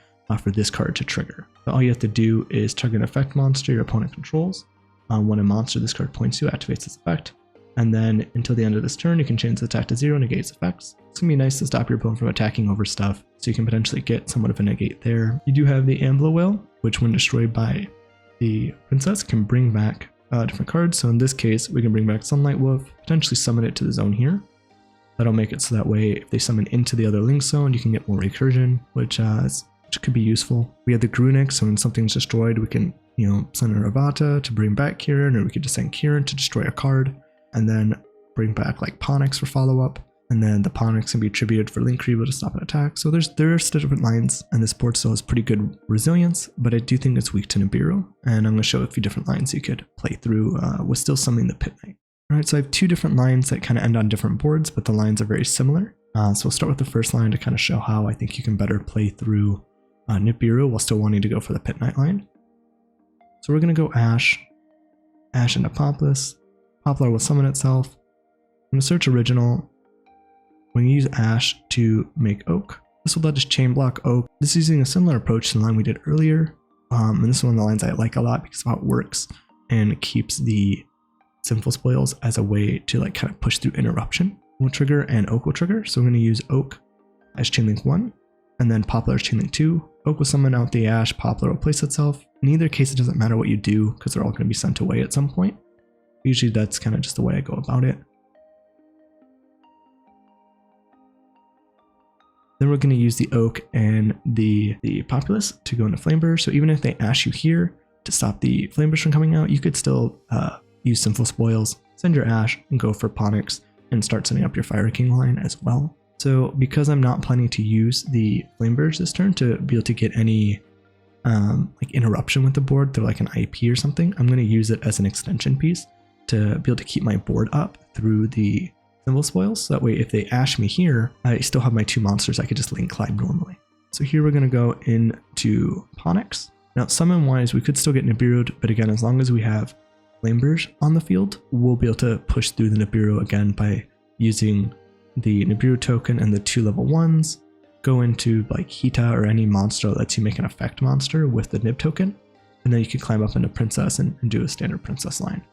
for this card to trigger. So all you have to do is trigger an effect monster your opponent controls. When a monster this card points to activates its effect. And then until the end of this turn, you can change the attack to 0, negate its effects. It's going to be nice to stop your opponent from attacking over stuff, so you can potentially get somewhat of a negate there. You do have the Amblowhale, which when destroyed by the Princess can bring back different cards. So in this case, we can bring back Sunlight Wolf, potentially summon it to the zone here. That'll make it so that way if they summon into the other link zone, you can get more recursion, which could be useful. We have the Garunix, so when something's destroyed, we can send an Arvata to bring back Kirin, or we could just send Kirin to destroy a card, and then bring back like Ponix for follow-up, and then the Ponix can be attributed for Linkuriboh to stop an attack. So there's different lines, and this board still has pretty good resilience, but I do think it's weak to Nibiru, and I'm going to show a few different lines you could play through with still summoning the Pitknight. Alright, so I have 2 different lines that kind of end on different boards, but the lines are very similar. So we'll start with the first line to kind of show how I think you can better play through Nibiru while still wanting to go for the Pitknight line. So we're going to go Ash into Poplar. Poplar will summon itself. I'm going to search original. We're going to use Ash to make Oak. This will let us chain block Oak. This is using a similar approach to the line we did earlier. And this is one of the lines I like a lot because of how it works and keeps the Sinful Spoils as a way to like kind of push through interruption. Will trigger and Oak will trigger. So we're going to use Oak as chainlink 1. And then Poplar is chainlink 2. Oak will summon out the Ash, Poplar will place itself. In either case, it doesn't matter what you do because they're all going to be sent away at some point. Usually that's kind of just the way I go about it. Then we're going to use the Oak and the Populace to go into Flameberge. So even if they Ash you here to stop the Flameberge from coming out, you could still use Sinful Spoils, send your Ash, and go for Ponix and start setting up your Fire King line as well. So because I'm not planning to use the Flameberge this turn to be able to get any like interruption with the board through like an IP or something, I'm going to use it as an extension piece to be able to keep my board up through the Sinful Spoils. So that way if they Ash me here, I still have my 2 monsters I could just link climb normally. So here we're going to go into Ponix. Now summon wise, we could still get Nibiru'd, but again, as long as we have Flameberge on the field, we'll be able to push through the Nibiru again by using the Nibiru token and the 2 level 1s, go into like Hita or any monster that lets you make an effect monster with the Nib token, and then you can climb up into Princess and do a standard Princess line.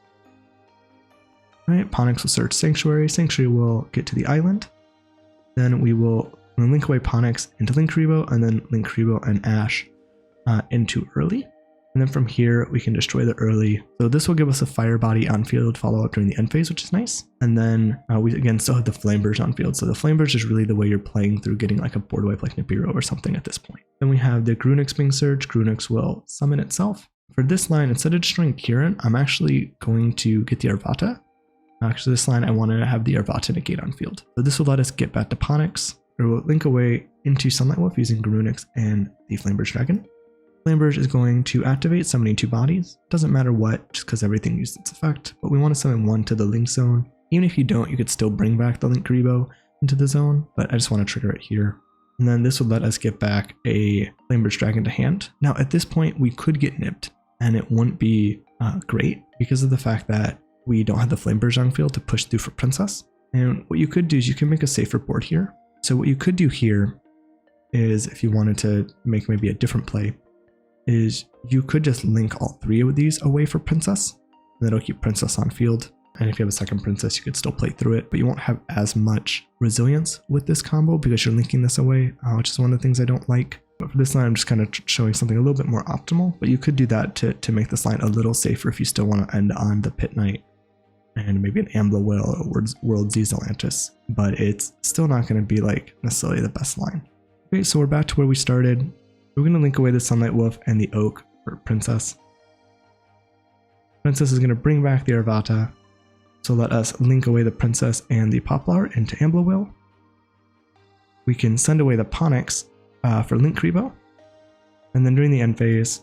Alright, Ponix will search Sanctuary. Sanctuary will get to the island. Then we will link away Ponix into Linkuriboh, and then Linkuriboh and Ash into Earlie. And then from here, we can destroy the Earlie. So this will give us a Fire Body on field follow-up during the end phase, which is nice. And then we again still have the Flameberge on field. So the Flameberge is really the way you're playing through getting like a board wipe like Nibiru or something at this point. Then we have the Garunix being searched. Garunix will summon itself. For this line, instead of destroying Kirin, I'm actually going to get the Arvata. Actually, this line, I want to have the Arvata negate on field. So this will let us get back to Ponix. Or we'll link away into Sunlight Wolf using Garunix and the Flameberge Dragon. Flameberge is going to activate, summoning 2 bodies. Doesn't matter what, just because everything used its effect. But we want to summon 1 to the link zone. Even if you don't, you could still bring back the Linkuriboh into the zone, but I just want to trigger it here. And then this would let us get back a Flameberge Dragon to hand. Now at this point, we could get nipped, and it wouldn't be great because of the fact that we don't have the Flameberge on field to push through for Princess. And what you could do is you can make a safer board here. So what you could do here is, if you wanted to make maybe a different play, is you could just link all 3 of these away for Princess, and that'll keep Princess on field. And if you have a second Princess, you could still play through it, but you won't have as much resilience with this combo because you're linking this away, which is one of the things I don't like. But for this line, I'm just kind of showing something a little bit more optimal, but you could do that to make this line a little safer if you still want to end on the Pitknight and maybe an Amblowhale or World Z Zelantis, but it's still not going to be like necessarily the best line. Okay, so we're back to where we started. We're going to link away the Sunlight Wolf and the Oak for Princess. Princess is going to bring back the Arvata, so let us link away the Princess and the Poplar into Amblowhale. We can send away the Ponix for Link Creebo, and then during the end phase,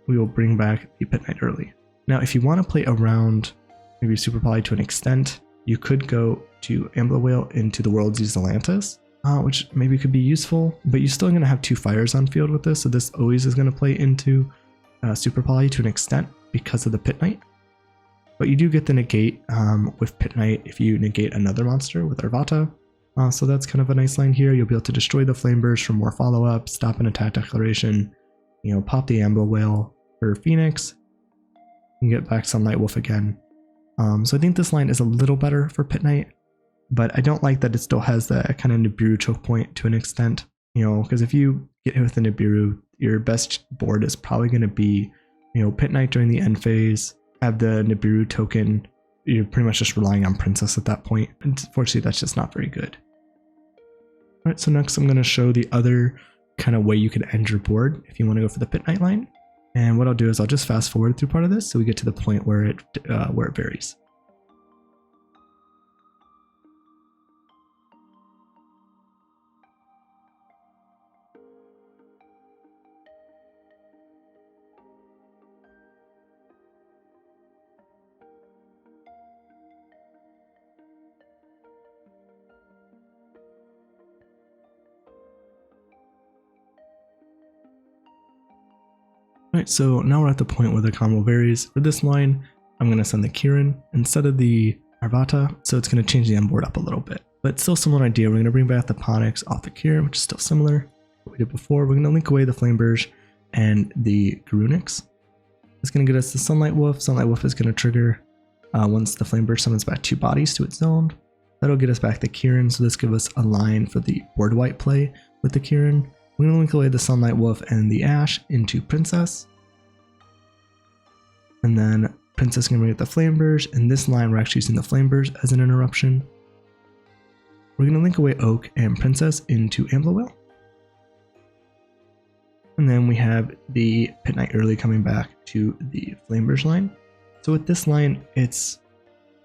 we will bring back the Pitknight Earlie. Now, if you want to play around maybe Super Poly to an extent, you could go to Amblowhale into the World Z Zelantis, which maybe could be useful, but you're still going to have 2 fires on field with this, so this always is going to play into Super Poly to an extent because of the Pitknight. But you do get the negate with Pitknight if you negate another monster with Arvata, so that's kind of a nice line here. You'll be able to destroy the Flameberge for more follow-up, stop an attack declaration, pop the Amblowhale for Phoenix, and get back Sunlight Wolf again. So I think this line is a little better for Pitknight, but I don't like that it still has that kind of Nibiru choke point to an extent, because if you get hit with the Nibiru, your best board is probably going to be, Pitknight during the end phase, have the Nibiru token. You're pretty much just relying on Princess at that point. Unfortunately, that's just not very good. All right, so next I'm going to show the other kind of way you could end your board if you want to go for the Pitknight line. And what I'll do is I'll just fast forward through part of this so we get to the point where it varies. Alright, so now we're at the point where the combo varies. For this line, I'm going to send the Kirin instead of the Arvata, so it's going to change the end board up a little bit. But still similar idea, we're going to bring back the Ponix off the Kirin, which is still similar to what we did before. We're going to link away the Flameberge and the Garunix. It's going to get us the Sunlight Wolf. Sunlight Wolf is going to trigger once the Flameberge summons back 2 bodies to its zone. That'll get us back the Kirin, so this gives us a line for the board wipe play with the Kirin. We're going to link away the Sunlight Wolf and the Ash into Princess. And then Princess is going to get the Flameberge. In this line, we're actually using the Flameberge as an interruption. We're going to link away Oak and Princess into Amblowhale. And then we have the Pitknight Earlie coming back to the Flameberge line. So with this line, it's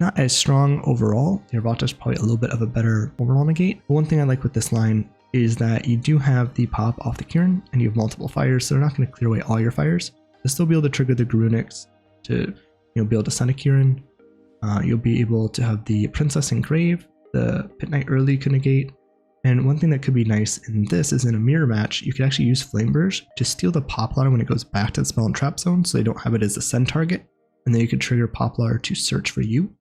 not as strong overall. The Arvata is probably a little bit of a better overall negate. But one thing I like with this line is that you do have the pop off the Kirin and you have multiple fires, so they're not going to clear away all your fires. You'll still be able to trigger the Garunix to be able to send a Kirin. You'll be able to have the Princess Engrave, the Pitknight Earlie can negate. And one thing that could be nice in this is in a mirror match, you could actually use Flameberge to steal the Poplar when it goes back to the spell and trap zone, so they don't have it as a send target. And then you could trigger Poplar to search for you,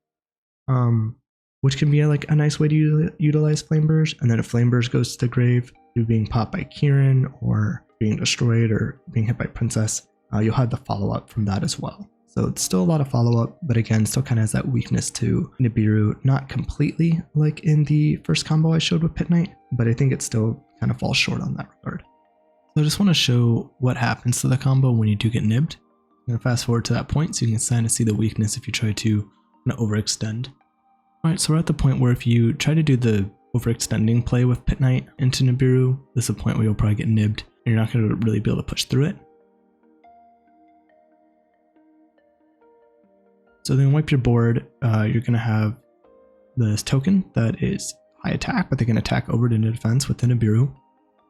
which can be like a nice way to utilize Flameberge. And then if Flameberge goes to the grave through being popped by Kirin or being destroyed or being hit by Princess, you'll have the follow-up from that as well. So it's still a lot of follow-up, but again, still kind of has that weakness to Nibiru. Not completely like in the first combo I showed with Pitknight, but I think it still kind of falls short on that regard. So I just want to show what happens to the combo when you do get nibbed. I'm going to fast forward to that point so you can kind of see the weakness if you try to kind of overextend. Alright, so we're at the point where if you try to do the overextending play with Pitknight into Nibiru, this is a point where you'll probably get nibbed and you're not going to really be able to push through it. So then wipe your board, you're going to have this token that is high attack, but they can attack over to defense with the Nibiru.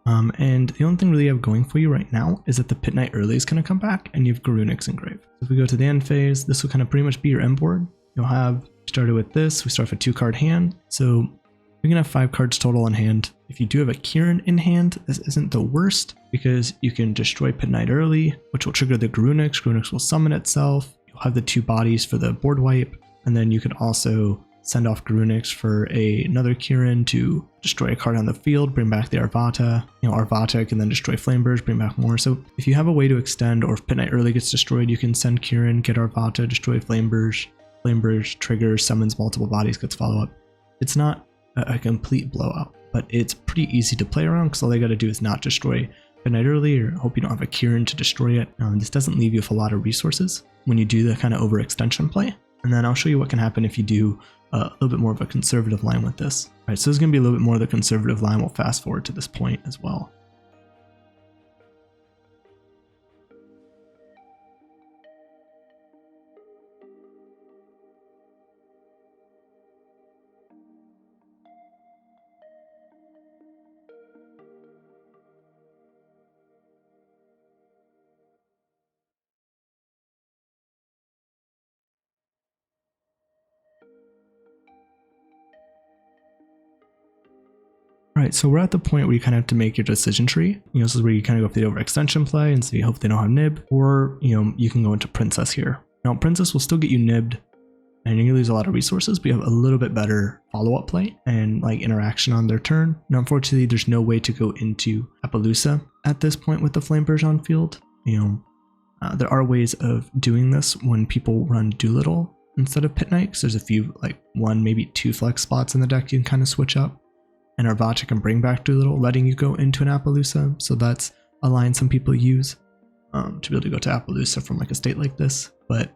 And the only thing really you have going for you right now is that the Pitknight Earlie is going to come back and you have Garunix Engrave. So if we go to the end phase, this will kind of pretty much be your end board. You'll have started with this, we start with a 2-card hand. So you're going to have 5 cards total on hand. If you do have a Kirin in hand, this isn't the worst because you can destroy Pitknight Earlie, which will trigger the Garunix. Garunix will summon itself. You'll have the 2 bodies for the board wipe, and then you can also send off Grunix for another Kieran to destroy a card on the field, bring back the Arvata. Arvata can then destroy Flameberge, bring back more. So if you have a way to extend, or if Pitknight Earlie gets destroyed, you can send Kieran, get Arvata, destroy Flameberge. Flameberge triggers, summons multiple bodies, gets follow-up. It's not a complete blowout, but it's pretty easy to play around because all they got to do is not destroy Pitknight Earlie, or hope you don't have a Kieran to destroy it. This doesn't leave you with a lot of resources when you do the kind of overextension play. And then I'll show you what can happen if you do a little bit more of a conservative line with this. All right, so this is going to be a little bit more of the conservative line. We'll fast forward to this point as well. Alright, so we're at the point where you kind of have to make your decision tree. This is where you kind of go for the overextension play and see, hope they don't have nib, or you can go into Princess here. Now Princess will still get you nibbed, and you're gonna lose a lot of resources, but you have a little bit better follow-up play and like interaction on their turn. Now unfortunately, there's no way to go into Appaloosa at this point with the Flameberge on field. There are ways of doing this when people run Doolittle instead of Pitknight, because there's a few, like 1, maybe 2 flex spots in the deck you can kind of switch up. And Arvata can bring back Doolittle, letting you go into an Appaloosa. So that's a line some people use to be able to go to Appaloosa from like a state like this. But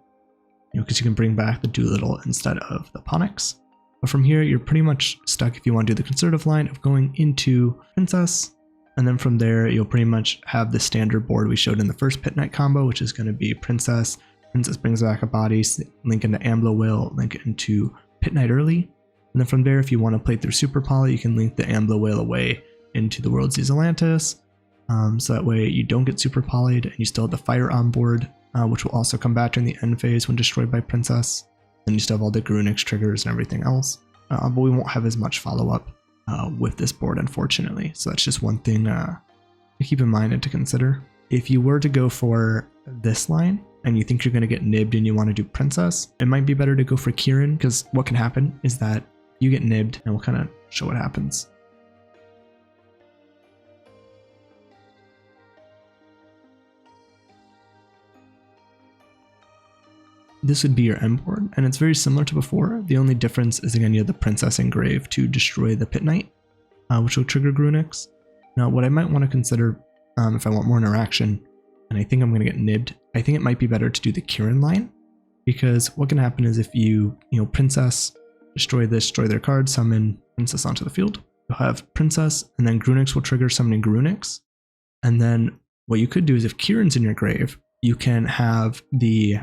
because you can bring back the Doolittle instead of the Ponix. But from here, you're pretty much stuck if you want to do the conservative line of going into Princess. And then from there, you'll pretty much have the standard board we showed in the first Pitknight combo, which is going to be Princess. Princess brings back a body, link into Amblowhale, link into Pitknight Earlie. And then from there, if you want to play through Super Poly, you can link the Amblowhale away into the World's Zelantis. So that way you don't get Super Polyed and you still have the Fire on board, which will also come back during the end phase when destroyed by Princess. Then you still have all the Grunix triggers and everything else. But we won't have as much follow-up with this board, unfortunately. So that's just one thing to keep in mind and to consider. If you were to go for this line, and you think you're going to get nibbed and you want to do Princess, it might be better to go for Kieran, because what can happen is that you get nibbed, and we'll kind of show what happens. This would be your end board, and it's very similar to before. The only difference is, again, you have the Princess engrave to destroy the Pitknight, which will trigger Grunix. Now, what I might want to consider if I want more interaction, and I think I'm going to get nibbed, I think it might be better to do the Kieran line, because what can happen is if you Princess, destroy this, destroy their card, summon Princess onto the field. You'll have Princess, and then Grunix will trigger summoning Grunix. And then what you could do is if Kieran's in your grave, you can have the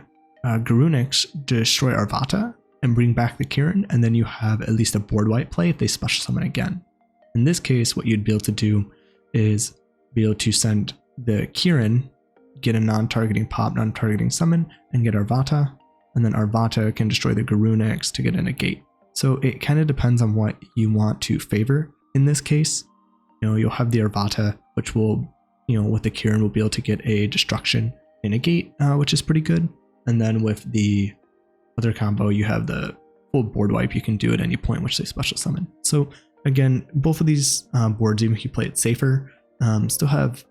Grunix destroy Arvata and bring back the Kieran, and then you have at least a board wipe play if they special summon again. In this case, what you'd be able to do is be able to send the Kieran, get a non-targeting pop, non-targeting summon, and get Arvata, and then Arvata can destroy the Grunix to get an Againt. So it kind of depends on what you want to favor. In this case, you'll have the Arvata, which will, with the Kieran, will be able to get a destruction in Againt, which is pretty good. And then with the other combo, you have the full board wipe you can do at any point, which they special summon. So again, both of these boards, even if you play it safer, still have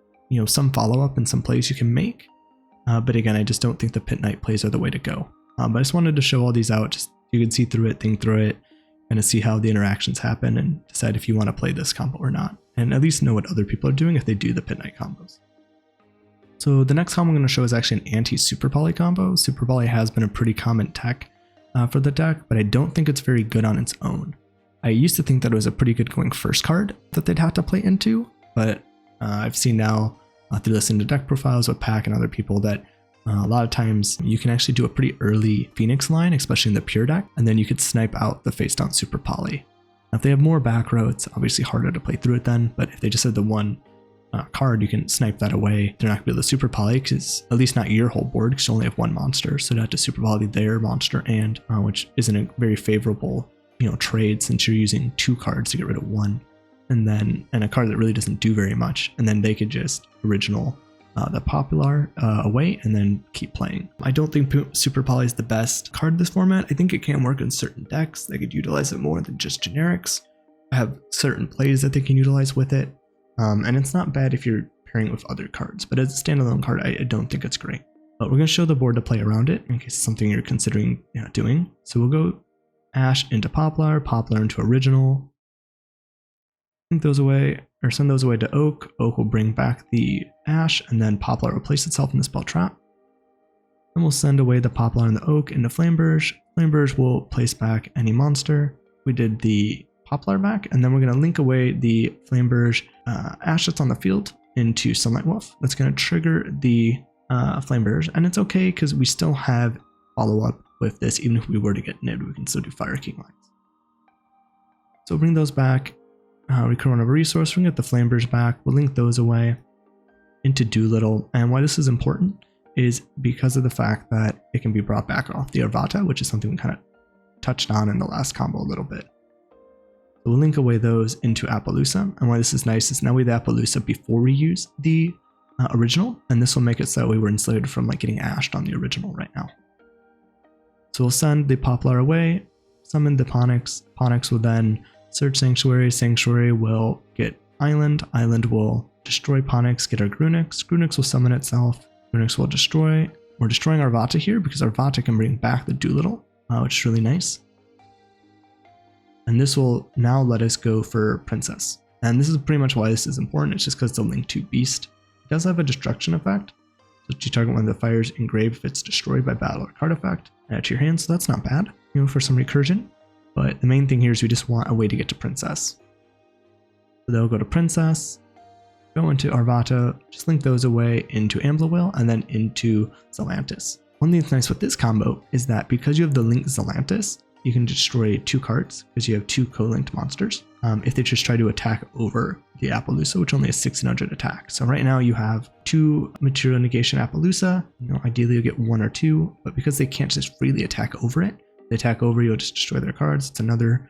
some follow-up and some plays you can make. But again, I just don't think the Pitknight plays are the way to go. But I just wanted to show all these out, just you can see through it, think through it, and to see how the interactions happen and decide if you want to play this combo or not. And at least know what other people are doing if they do the Pitknight combos. So the next combo I'm going to show is actually an anti-Super Poly combo. Super Poly has been a pretty common tech for the deck, but I don't think it's very good on its own. I used to think that it was a pretty good going first card that they'd have to play into, but I've seen now through listening to deck profiles with Pack and other people that a lot of times you can actually do a pretty early Phoenix line, especially in the pure deck, and then you could snipe out the face down Super Poly. Now, if they have more back row, it's obviously harder to play through it then, but if they just have the one card, you can snipe that away. They're not going to be able to Super Poly, because at least not your whole board, because you only have one monster, so you have to Super Poly their monster, and which isn't a very favorable trade since you're using 2 cards to get rid of 1, and a card that really doesn't do very much, and then they could just original the Popular away and then keep playing. I don't think Super Poly is the best card in this format. I think it can work in certain decks. They could utilize it more than just generics. I have certain plays that they can utilize with it. And it's not bad if you're pairing it with other cards, but as a standalone card, I don't think it's great. But we're going to show the board to play around it in case it's something you're considering doing. So we'll go Ash into Poplar, Poplar into Original. Think those away, or send those away to Oak. Oak will bring back the Ash, and then Poplar will place itself in the spell trap. Then we'll send away the Poplar and the Oak into Flameberge. Flameberge will place back any monster. We did the Poplar back, and then we're going to link away the Flameberge Ash that's on the field into Sunlight Wolf. That's going to trigger the Flameberge, and it's okay because we still have follow-up with this. Even if we were to get nibbed, we can still do Fire King lines. So bring those back. We can run over resource. We can get the Flameberge back. We'll link those away into Doolittle. And why this is important is because of the fact that it can be brought back off the Arvata, which is something we kind of touched on in the last combo a little bit. So we'll link away those into Appaloosa. And why this is nice is now we have the Appaloosa before we use the original. And this will make it so we were insulated from like getting ashed on the original right now. So we'll send the Poplar away, summon the Ponix. Ponix will then search Sanctuary. Sanctuary will get Island. Island will destroy Ponix, get our Grunix. Grunix will summon itself. Grunix will destroy. We're destroying Arvata here because Arvata can bring back the Doolittle, which is really nice. And this will now let us go for Princess. And this is pretty much why this is important. It's just because it's a link to Beast. It does have a destruction effect. So you target one of the fires engraved if it's destroyed by battle or card effect. Add to your hand, so that's not bad, for some recursion. But the main thing here is we just want a way to get to Princess. So they'll go to Princess, go into Arvata, just link those away into Amblowhale, and then into Zelantis. One thing that's nice with this combo is that because you have the link Zelantis, you can destroy 2 cards because you have 2 co-linked monsters. If they just try to attack over the Appaloosa, which only has 1600 attack. So right now you have 2 material negation Appaloosa. Ideally you'll get 1 or 2, but because they can't just freely attack over it, they attack over, you'll just destroy their cards. It's another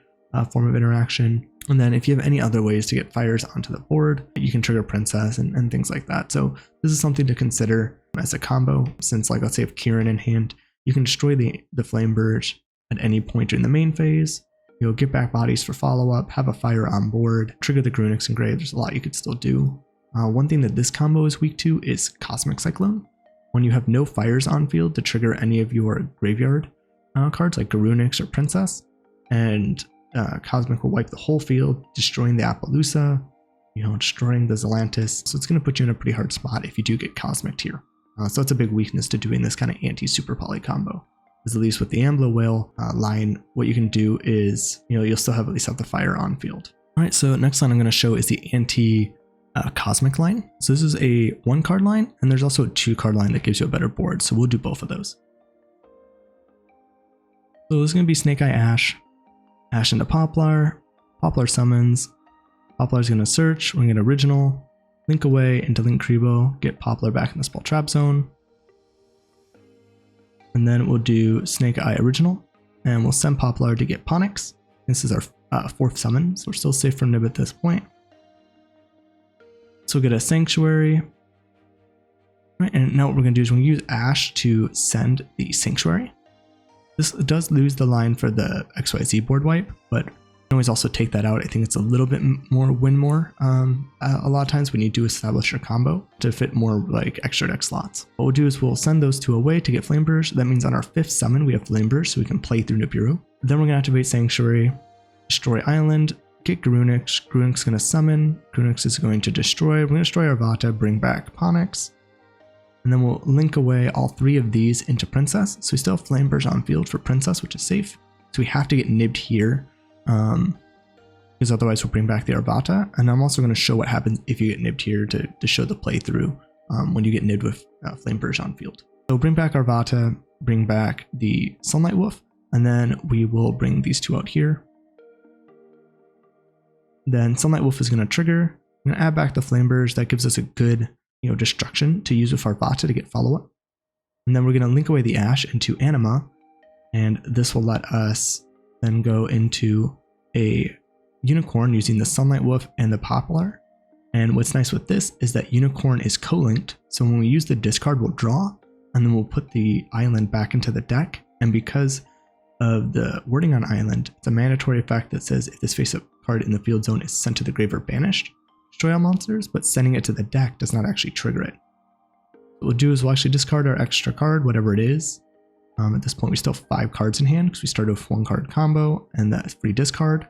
form of interaction. And then if you have any other ways to get fires onto the board, you can trigger Princess and things like that. So this is something to consider as a combo, since like let's say if Kieran in hand, you can destroy the Flameberge at any point during the main phase. You'll get back bodies for follow-up, have a fire on board, trigger the Grunix and Grave. There's a lot you could still do. One thing that this combo is weak to is Cosmic Cyclone. When you have no fires on field to trigger any of your graveyard cards like Grunix or Princess, and Cosmic will wipe the whole field, destroying the Appaloosa, destroying the Zelantis. So it's going to put you in a pretty hard spot if you do get Cosmic here. So that's a big weakness to doing this kind of anti-Super Poly combo. At least with the Amblowhale line, what you can do is, you'll still at least have the fire on field. All right, so next line I'm going to show is the anti-Cosmic line. So this is a 1-card line, and there's also a 2-card line that gives you a better board. So we'll do both of those. So this is going to be Snake Eye Ash. Ash into Poplar. Poplar summons. Poplar's going to search. We're going to get Original. Link away into Link Kribo. Get Poplar back in the spell trap zone. And then we'll do Snake Eye Original. And we'll send Poplar to get Ponix. This is our 4th summon, so we're still safe from nib at this point. So we'll get a Sanctuary. Right, and now what we're going to do is we're going to use Ash to send the Sanctuary. This does lose the line for the XYZ board wipe, but you can always also take that out. I think it's a little bit more win more a lot of times when you do establish your combo to fit more like extra deck slots. What we'll do is we'll send those 2 away to get Flameberge. That means on our 5th summon we have Flameberge, so we can play through Nibiru. Then we're going to activate Sanctuary, destroy Island, get Grunix. Grunix is going to summon. Grunix is going to destroy. We're going to destroy Arvata, bring back Ponix. And then we'll link away all 3 of these into Princess. So we still have Flameberge on field for Princess, which is safe. So we have to get nibbed here, because otherwise we'll bring back the Arvata. And I'm also going to show what happens if you get nibbed here to show the playthrough when you get nibbed with Flameberge on field. So bring back Arvata, bring back the Sunlight Wolf, and then we will bring these 2 out here. Then Sunlight Wolf is going to trigger. I'm going to add back the Flameberge. That gives us a good destruction to use with Arvata to get follow-up. And then we're going to link away the Ash into Anima, and this will let us then go into a Unicorn using the Sunlight Wolf and the Poplar. And what's nice with this is that Unicorn is co-linked, so when we use the discard, we'll draw, and then we'll put the island back into the deck. And because of the wording on island, it's a mandatory effect that says if this face-up card in the field zone is sent to the grave or banished, destroy all monsters, but sending it to the deck does not actually trigger it. What we'll do is we'll actually discard our extra card, whatever it is. At this point, we still have 5 cards in hand because we started with 1-card combo and that free discard.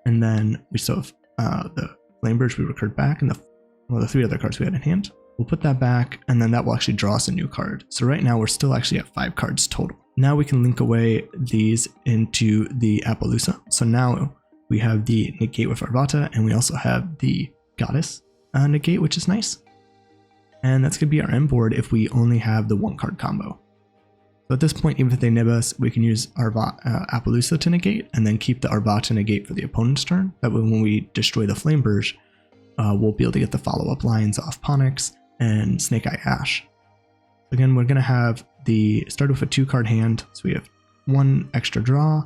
And then we still have the Flameberge we recurred back and the 3 other cards we had in hand. We'll put that back, and then that will actually draw us a new card. So right now we're still actually at 5 cards total. Now we can link away these into the Appaloosa. So now we have the negate with Arvata, and we also have the goddess negate, which is nice. And that's going to be our end board if we only have the 1-card combo. So at this point, even if they nib us, we can use Appaloosa to negate, and then keep the Arvata negate for the opponent's turn. That way when we destroy the Flameberge, we'll be able to get the follow-up lines off Ponix and Snake Eye Ash. Again, we're going to have start with a 2-card hand, so we have 1 extra draw.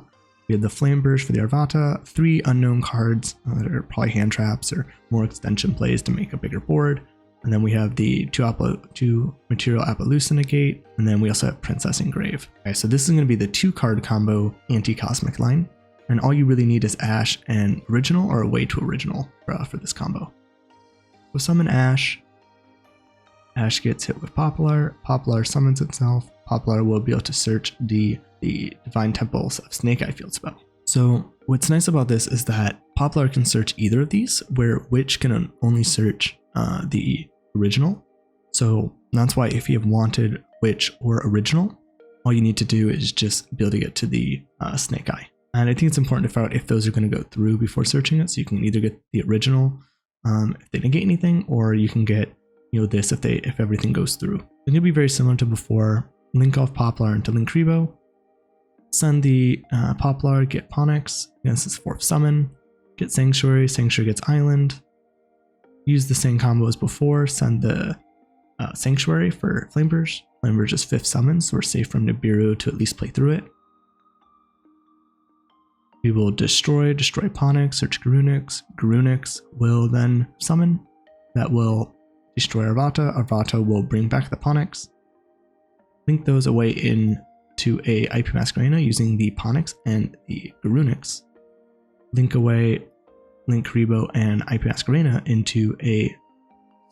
We have the Flameberge for the Arvata, 3 unknown cards that are probably hand traps or more extension plays to make a bigger board. And then we have the 2 material Appaloosa negate, and then we also have Princess Engrave. Okay, so this is going to be the 2-card combo anti-cosmic line, and all you really need is Ash and original or a way to original for this combo. We'll summon Ash. Ash gets hit with Poplar. Poplar summons itself. Poplar will be able to search the Divine Temples of Snake Eye field spell. So what's nice about this is that Poplar can search either of these, where Witch can only search the original. So that's why if you have wanted Witch or original, all you need to do is just be able to get to the Snake Eye. And I think it's important to figure out if those are going to go through before searching it. So you can either get the original if they negate anything, or you can get this if everything goes through. It's going to be very similar to before. Link off Poplar into Linkribo. Send the Poplar, get Ponix against his 4th summon. Get Sanctuary. Sanctuary gets Island. Use the same combo as before. Send the Sanctuary for Flameberge. Flameberge is 5th summon, so we're safe from Nibiru to at least play through it. We will destroy Ponix, search Garunix. Garunix will then summon. That will destroy Arvata. Arvata will bring back the Ponix. Link those away into a IP Masquerena using the Ponix and the Garunix. Link away Linkribo and IP Masquerena into a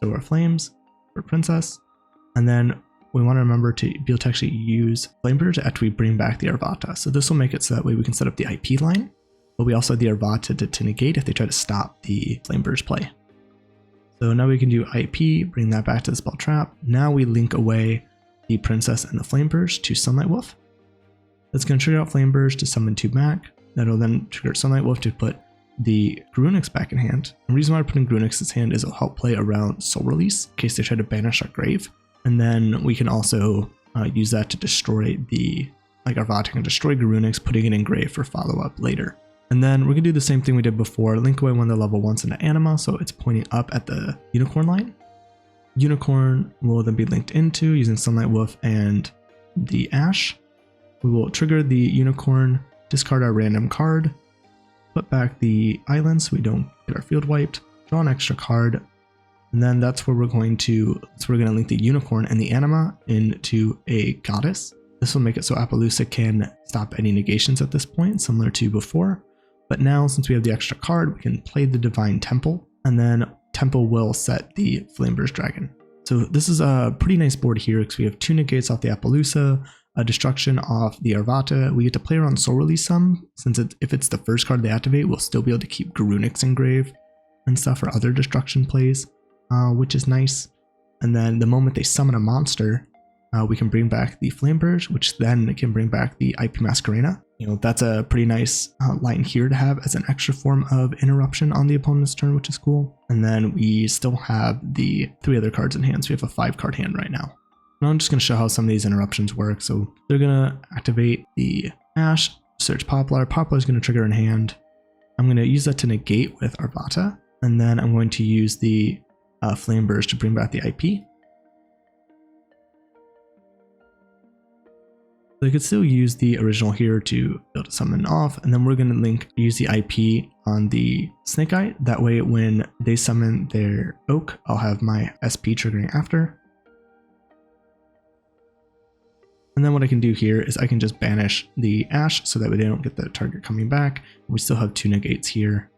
Solar Flames for Princess. And then we want to remember to be able to actually use Flameberge after we bring back the Arvata. So this will make it so that way we can set up the IP line, but we also have the Arvata to negate if they try to stop the Flameberge play. So now we can do IP, bring that back to the spell trap. Now we link away the Princess and the Flameberge to Sunlight Wolf. That's going to trigger out Flameberge to summon 2 back. That'll then trigger Sunlight Wolf to put the Garunix back in hand. The reason why we're putting Garunix's hand is it'll help play around Soul Release in case they try to banish our grave. And then we can also use that to destroy Arvata can destroy Garunix, putting it in grave for follow-up later. And then we're going to do the same thing we did before, link away one of the level 1s into Anima, so it's pointing up at the Unicorn line. Unicorn will then be linked into using Sunlight Wolf and the Ash. We will trigger the Unicorn, discard our random card, put back the island so we don't get our field wiped, draw an extra card, and then that's where we're going to link the Unicorn and the Anima into a Goddess. This will make it so Appaloosa can stop any negations at this point, similar to before. But now, since we have the extra card, we can play the Divine Temple, and then Temple will set the Flameberge Dragon. So this is a pretty nice board here because we have 2 negates off the Appaloosa, a destruction off the Arvata. We get to play around Soul Release some, since if it's the first card they activate, we'll still be able to keep Garunix engraved and stuff for other destruction plays, which is nice. And then the moment they summon a monster, we can bring back the Flameberge, which then can bring back the IP Masquerena. That's a pretty nice line here to have as an extra form of interruption on the opponent's turn, which is cool. And then we still have the 3 other cards in hand, so we have a 5-card hand right now. Now I'm just going to show how some of these interruptions work. So they're going to activate the Ash, search Poplar. Poplar is going to trigger in hand. I'm going to use that to negate with Arvata, and then I'm going to use the Flameberge to bring back the IP. So they could still use the original here to be able to summon off, and then we're going to use the IP on the Snake Eye. That way when they summon their Oak, I'll have my SP triggering after. And then what I can do here is I can just banish the Ash so that way they don't get the target coming back. We still have 2 negates here.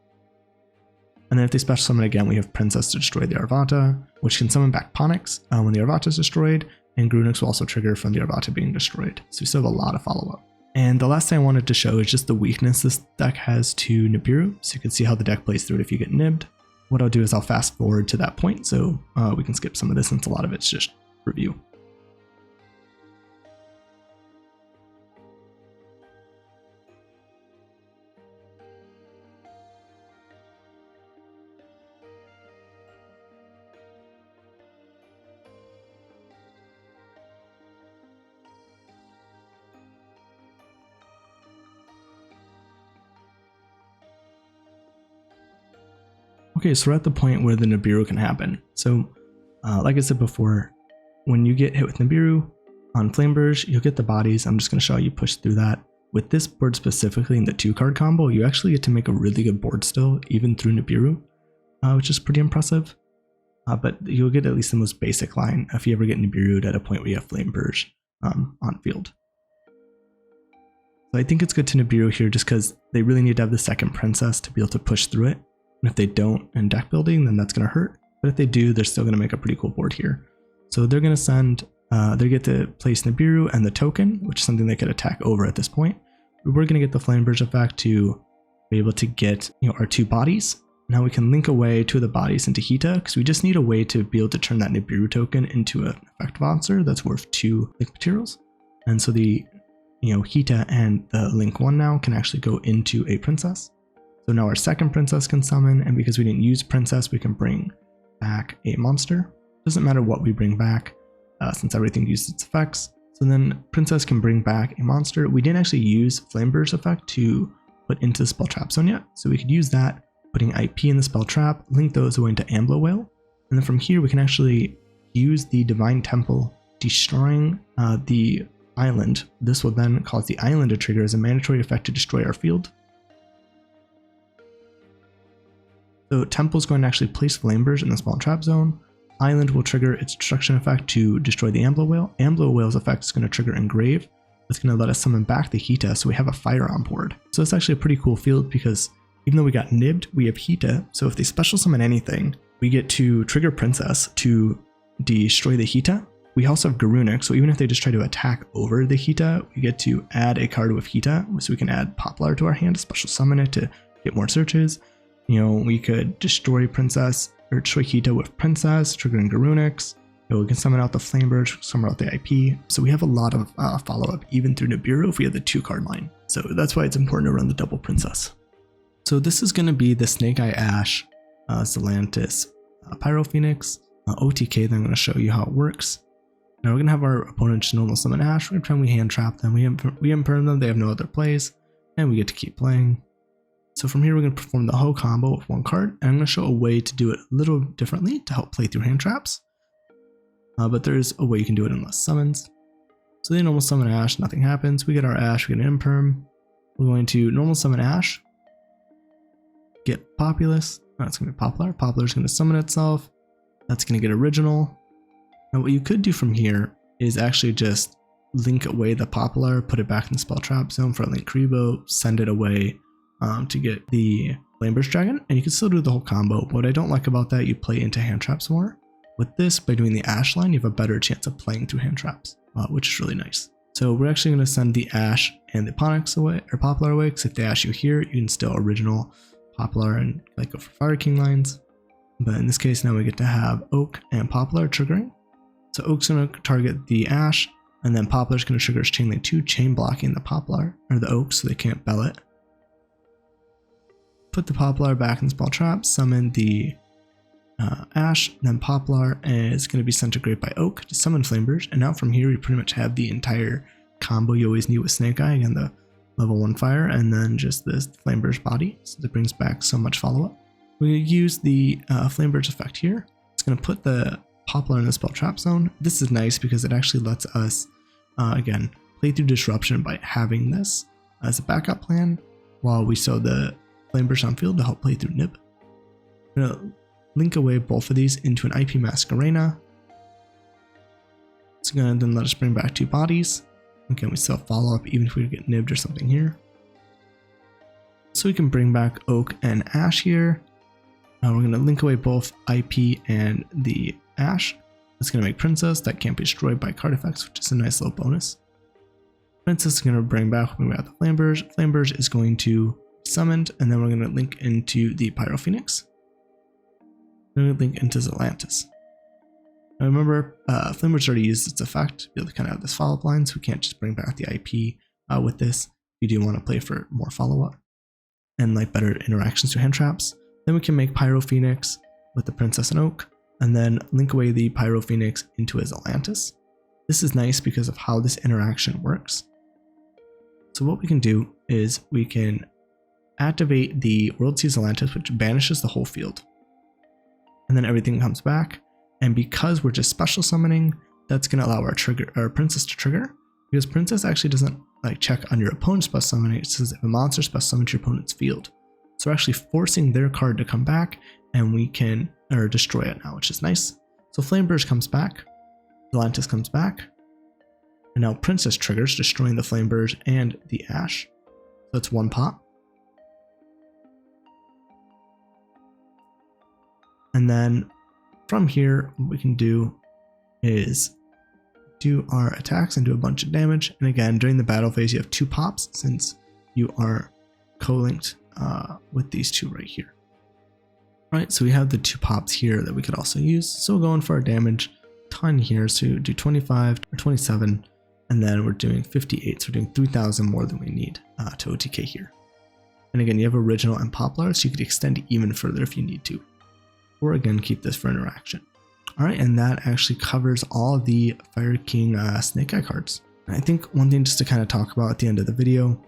And then if they special summon again, we have Princess to destroy the Arvata, which can summon back Ponix when the Arvata is destroyed, and Grunix will also trigger from the Arvata being destroyed. So we still have a lot of follow-up. And the last thing I wanted to show is just the weakness this deck has to Nibiru, so you can see how the deck plays through it if you get nibbed. What I'll do is I'll fast forward to that point, so we can skip some of this since a lot of it's just review. Okay, so we're at the point where the Nibiru can happen. So, like I said before, when you get hit with Nibiru on Flameberge, you'll get the bodies. I'm just going to show you push through that. With this board specifically in the 2-card combo, you actually get to make a really good board still, even through Nibiru, which is pretty impressive. But you'll get at least the most basic line if you ever get Nibiru'd at a point where you have Flameberge on field. So I think it's good to Nibiru here just because they really need to have the second Princess to be able to push through it. And if they don't in deck building, then that's going to hurt. But if they do, they're still going to make a pretty cool board here. So they're going to send, they get to place Nibiru and the token, which is something they could attack over at this point. We're going to get the Flameberge effect to be able to get our 2 bodies. Now we can link away 2 of the bodies into Hita, because we just need a way to be able to turn that Nibiru token into an effect monster that's worth 2 link materials. And so the Hita and the link 1 now can actually go into a Princess. So now our second Princess can summon, and because we didn't use Princess, we can bring back a monster. Doesn't matter what we bring back, since everything used its effects. So then Princess can bring back a monster. We didn't actually use Flameberge effect to put into the spell trap zone yet, so we could use that, putting IP in the spell trap, link those away into Amblowhale, and then from here we can actually use the Divine Temple, destroying the island. This will then cause the island to trigger as a mandatory effect to destroy our field. So Temple is going to actually place Flameberge in the spawn trap zone. Island will trigger its destruction effect to destroy the Amblowhale. Amblowhale's effect is going to trigger Engrave. It's going to let us summon back the Hita, so we have a fire on board. So it's actually a pretty cool field because even though we got nibbed, we have Hita. So if they special summon anything, we get to trigger Princess to destroy the Hita. We also have Garunic, so even if they just try to attack over the Hita, we get to add a card with Hita, so we can add Poplar to our hand, special summon it to get more searches. We could destroy Princess or destroy Hita with Princess, triggering Garunix. We can summon out the Flameberge, summon out the IP. So we have a lot of follow-up even through Nibiru if we have the 2-card line. So that's why it's important to run the double Princess. So this is going to be the Snake Eye Ash, Zelantis, Pyro Phoenix, OTK. Then I'm going to show you how it works. Now we're going to have our opponent just normal summon Ash. Every time we hand trap them, we imperm them, they have no other plays, and we get to keep playing. So from here, we're going to perform the whole combo with 1 card, and I'm going to show a way to do it a little differently to help play through hand traps. But there's a way you can do it in less summons. So they normal summon Ash, nothing happens. We get our Ash, we get an imperm. We're going to normal summon Ash, get Populous. That's going to be Poplar. Poplar's going to summon itself. That's going to get Original. Now what you could do from here is actually just link away the Poplar, put it back in the spell trap zone for a link Kribo, send it away to get the Flameberge Dragon, and you can still do the whole combo. What I don't like about that, you play into hand traps more. With this, by doing the Ash line, you have a better chance of playing through hand traps, which is really nice. So we're actually going to send the Ash and the Ponix away, or Poplar away, because if they Ash you here, you can still original Poplar and like go for Fire King lines. But in this case, now we get to have Oak and Poplar triggering. So Oak's going to target the Ash, and then Poplar's going to trigger its Chain Link 2, chain blocking the Poplar, or the Oak, so they can't bell it. Put the Poplar back in the spell trap, summon the Ash, then Poplar is going to be sent to Grave by Oak to summon Flameberge, and now from here we pretty much have the entire combo you always need with Snake Eye, again the level 1 fire, and then just this Flameberge body, so that brings back so much follow-up. We use the Flameberge effect here. It's going to put the Poplar in the spell trap zone. This is nice because it actually lets us, again, play through Disruption by having this as a backup plan while we sell the Flameberge on field to help play through Nib. I'm going to link away both of these into an IP Mask Arena. It's going to then let us bring back 2 bodies. Again, we still have follow-up even if we get nibbed or something here. So we can bring back Oak and Ash here. We're going to link away both IP and the Ash. That's going to make Princess that can't be destroyed by card effects, which is a nice little bonus. Princess is going to bring back the Flameberge. Flameberge is going to be summoned, and then we're going to link into the Pyro Phoenix. We're going to link into Zelantis. Now remember, Flameberge already used its effect to be able to kind of have this follow-up line, so we can't just bring back the IP with this. You do want to play for more follow-up and like better interactions to hand traps. Then we can make Pyro Phoenix with the Princess and Oak, and then link away the Pyro Phoenix into a Zelantis. This is nice because of how this interaction works. So what we can do is we can activate the World Sea Zelantis, which banishes the whole field. And then everything comes back. And because we're just special summoning, that's going to allow our Princess to trigger. Because Princess actually doesn't like check on your opponent's special summoning. It says if a monster special summons your opponent's field. So we're actually forcing their card to come back, and we can destroy it now, which is nice. So Flameberge comes back, Zelantis comes back, and now Princess triggers, destroying the Flameberge and the Ash. So it's 1 pop. And then from here, what we can do is do our attacks and do a bunch of damage. And again, during the battle phase, you have 2 pops since you are co-linked with these 2 right here. All right, so we have the 2 pops here that we could also use. So we'll go in for our damage ton here. So do 25 or 27, and then we're doing 58. So we're doing 3,000 more than we need to OTK here. And again, you have original and poplar, so you could extend even further if you need to. Or again, keep this for interaction. All right, and that actually covers all of the Fire King Snake Eye cards. And I think one thing just to kind of talk about at the end of the video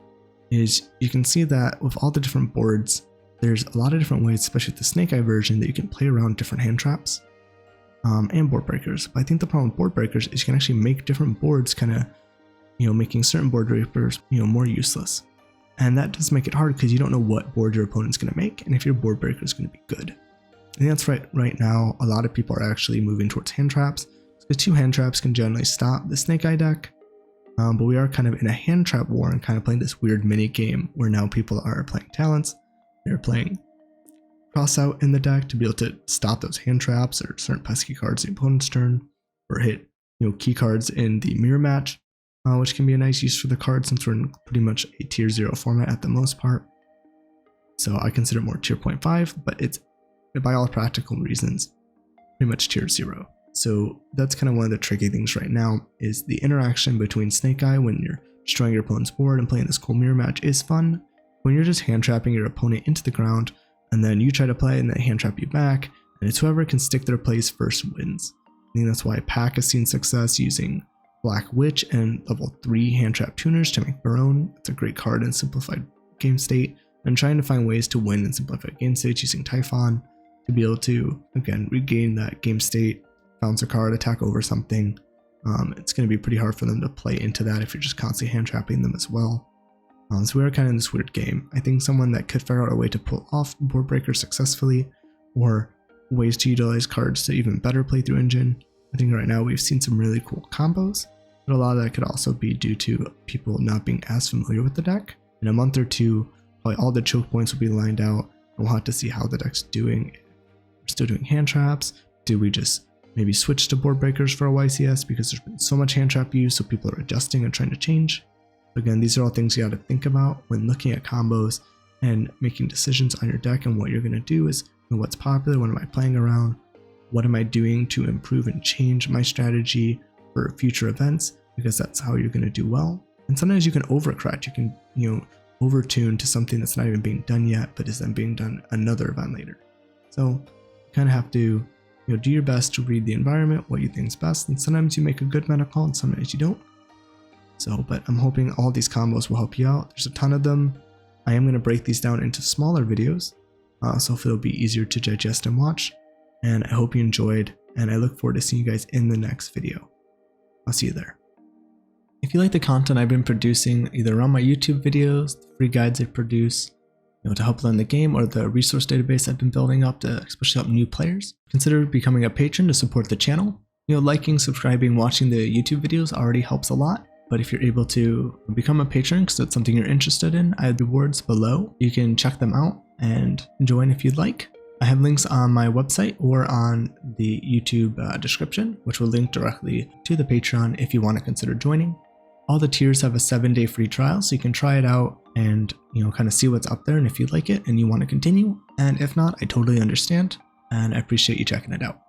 is you can see that with all the different boards, there's a lot of different ways, especially with the Snake Eye version, that you can play around different hand traps and board breakers. But I think the problem with board breakers is you can actually make different boards kind of, making certain board breakers, more useless. And that does make it hard because you don't know what board your opponent's going to make and if your board breaker is going to be good. I think that's right now, a lot of people are actually moving towards hand traps. So 2 hand traps can generally stop the Snake Eye deck. But we are kind of in a hand trap war and kind of playing this weird mini game where now people are playing talents. They're playing cross out in the deck to be able to stop those hand traps or certain pesky cards in the opponent's turn, or hit key cards in the mirror match, which can be a nice use for the card since we're in pretty much a tier 0 format at the most part. So I consider it more tier 0.5, but it's by all practical reasons pretty much tier 0. So that's kind of one of the tricky things right now is the interaction between Snake Eye when you're destroying your opponent's board and playing this cool mirror match is fun. When you're just hand trapping your opponent into the ground and then you try to play and they hand trap you back, and it's whoever can stick their plays first wins. I think that's why Pack has seen success using Black Witch and level 3 hand trap tuners to make Barone. It's a great card in simplified game state, and trying to find ways to win in simplified game states using Typhon to be able to, again, regain that game state, bounce a card, attack over something. It's going to be pretty hard for them to play into that if you're just constantly hand trapping them as well. So we are kind of in this weird game. I think someone that could figure out a way to pull off board breakers successfully, or ways to utilize cards to even better play through engine. I think right now we've seen some really cool combos, but a lot of that could also be due to people not being as familiar with the deck. In a month or 2, probably all the choke points will be lined out, and we'll have to see how the deck's doing. We're still doing hand traps. Do we just maybe switch to board breakers for a YCS because there's been so much hand trap use, so people are adjusting and trying to change? Again, these are all things you got to think about when looking at combos and making decisions on your deck, and what you're going to do is what's popular, what am I playing around, what am I doing to improve and change my strategy for future events, because that's how you're going to do well. And sometimes you can overcorrect, you can overtune to something that's not even being done yet but is then being done another event later. So you kind of have to do your best to read the environment, what you think is best, and sometimes you make a good meta call and sometimes you don't. So, but I'm hoping all these combos will help you out. There's a ton of them. I am going to break these down into smaller videos, so it'll be easier to digest and watch. And I hope you enjoyed, and I look forward to seeing you guys in the next video. I'll see you there. If you like the content I've been producing, either on my YouTube videos, the free guides I produce, to help learn the game, or the resource database I've been building up to especially help new players, consider becoming a patron to support the channel. Liking, subscribing, watching the YouTube videos already helps a lot, but if you're able to become a patron because it's something you're interested in, I have rewards below. You can check them out and join if you'd like. I have links on my website or on the YouTube description, which will link directly to the Patreon if you want to consider joining. All the tiers have a 7-day free trial, so you can try it out and kind of see what's up there, and if you like it and you want to continue, and if not, I totally understand, and I appreciate you checking it out.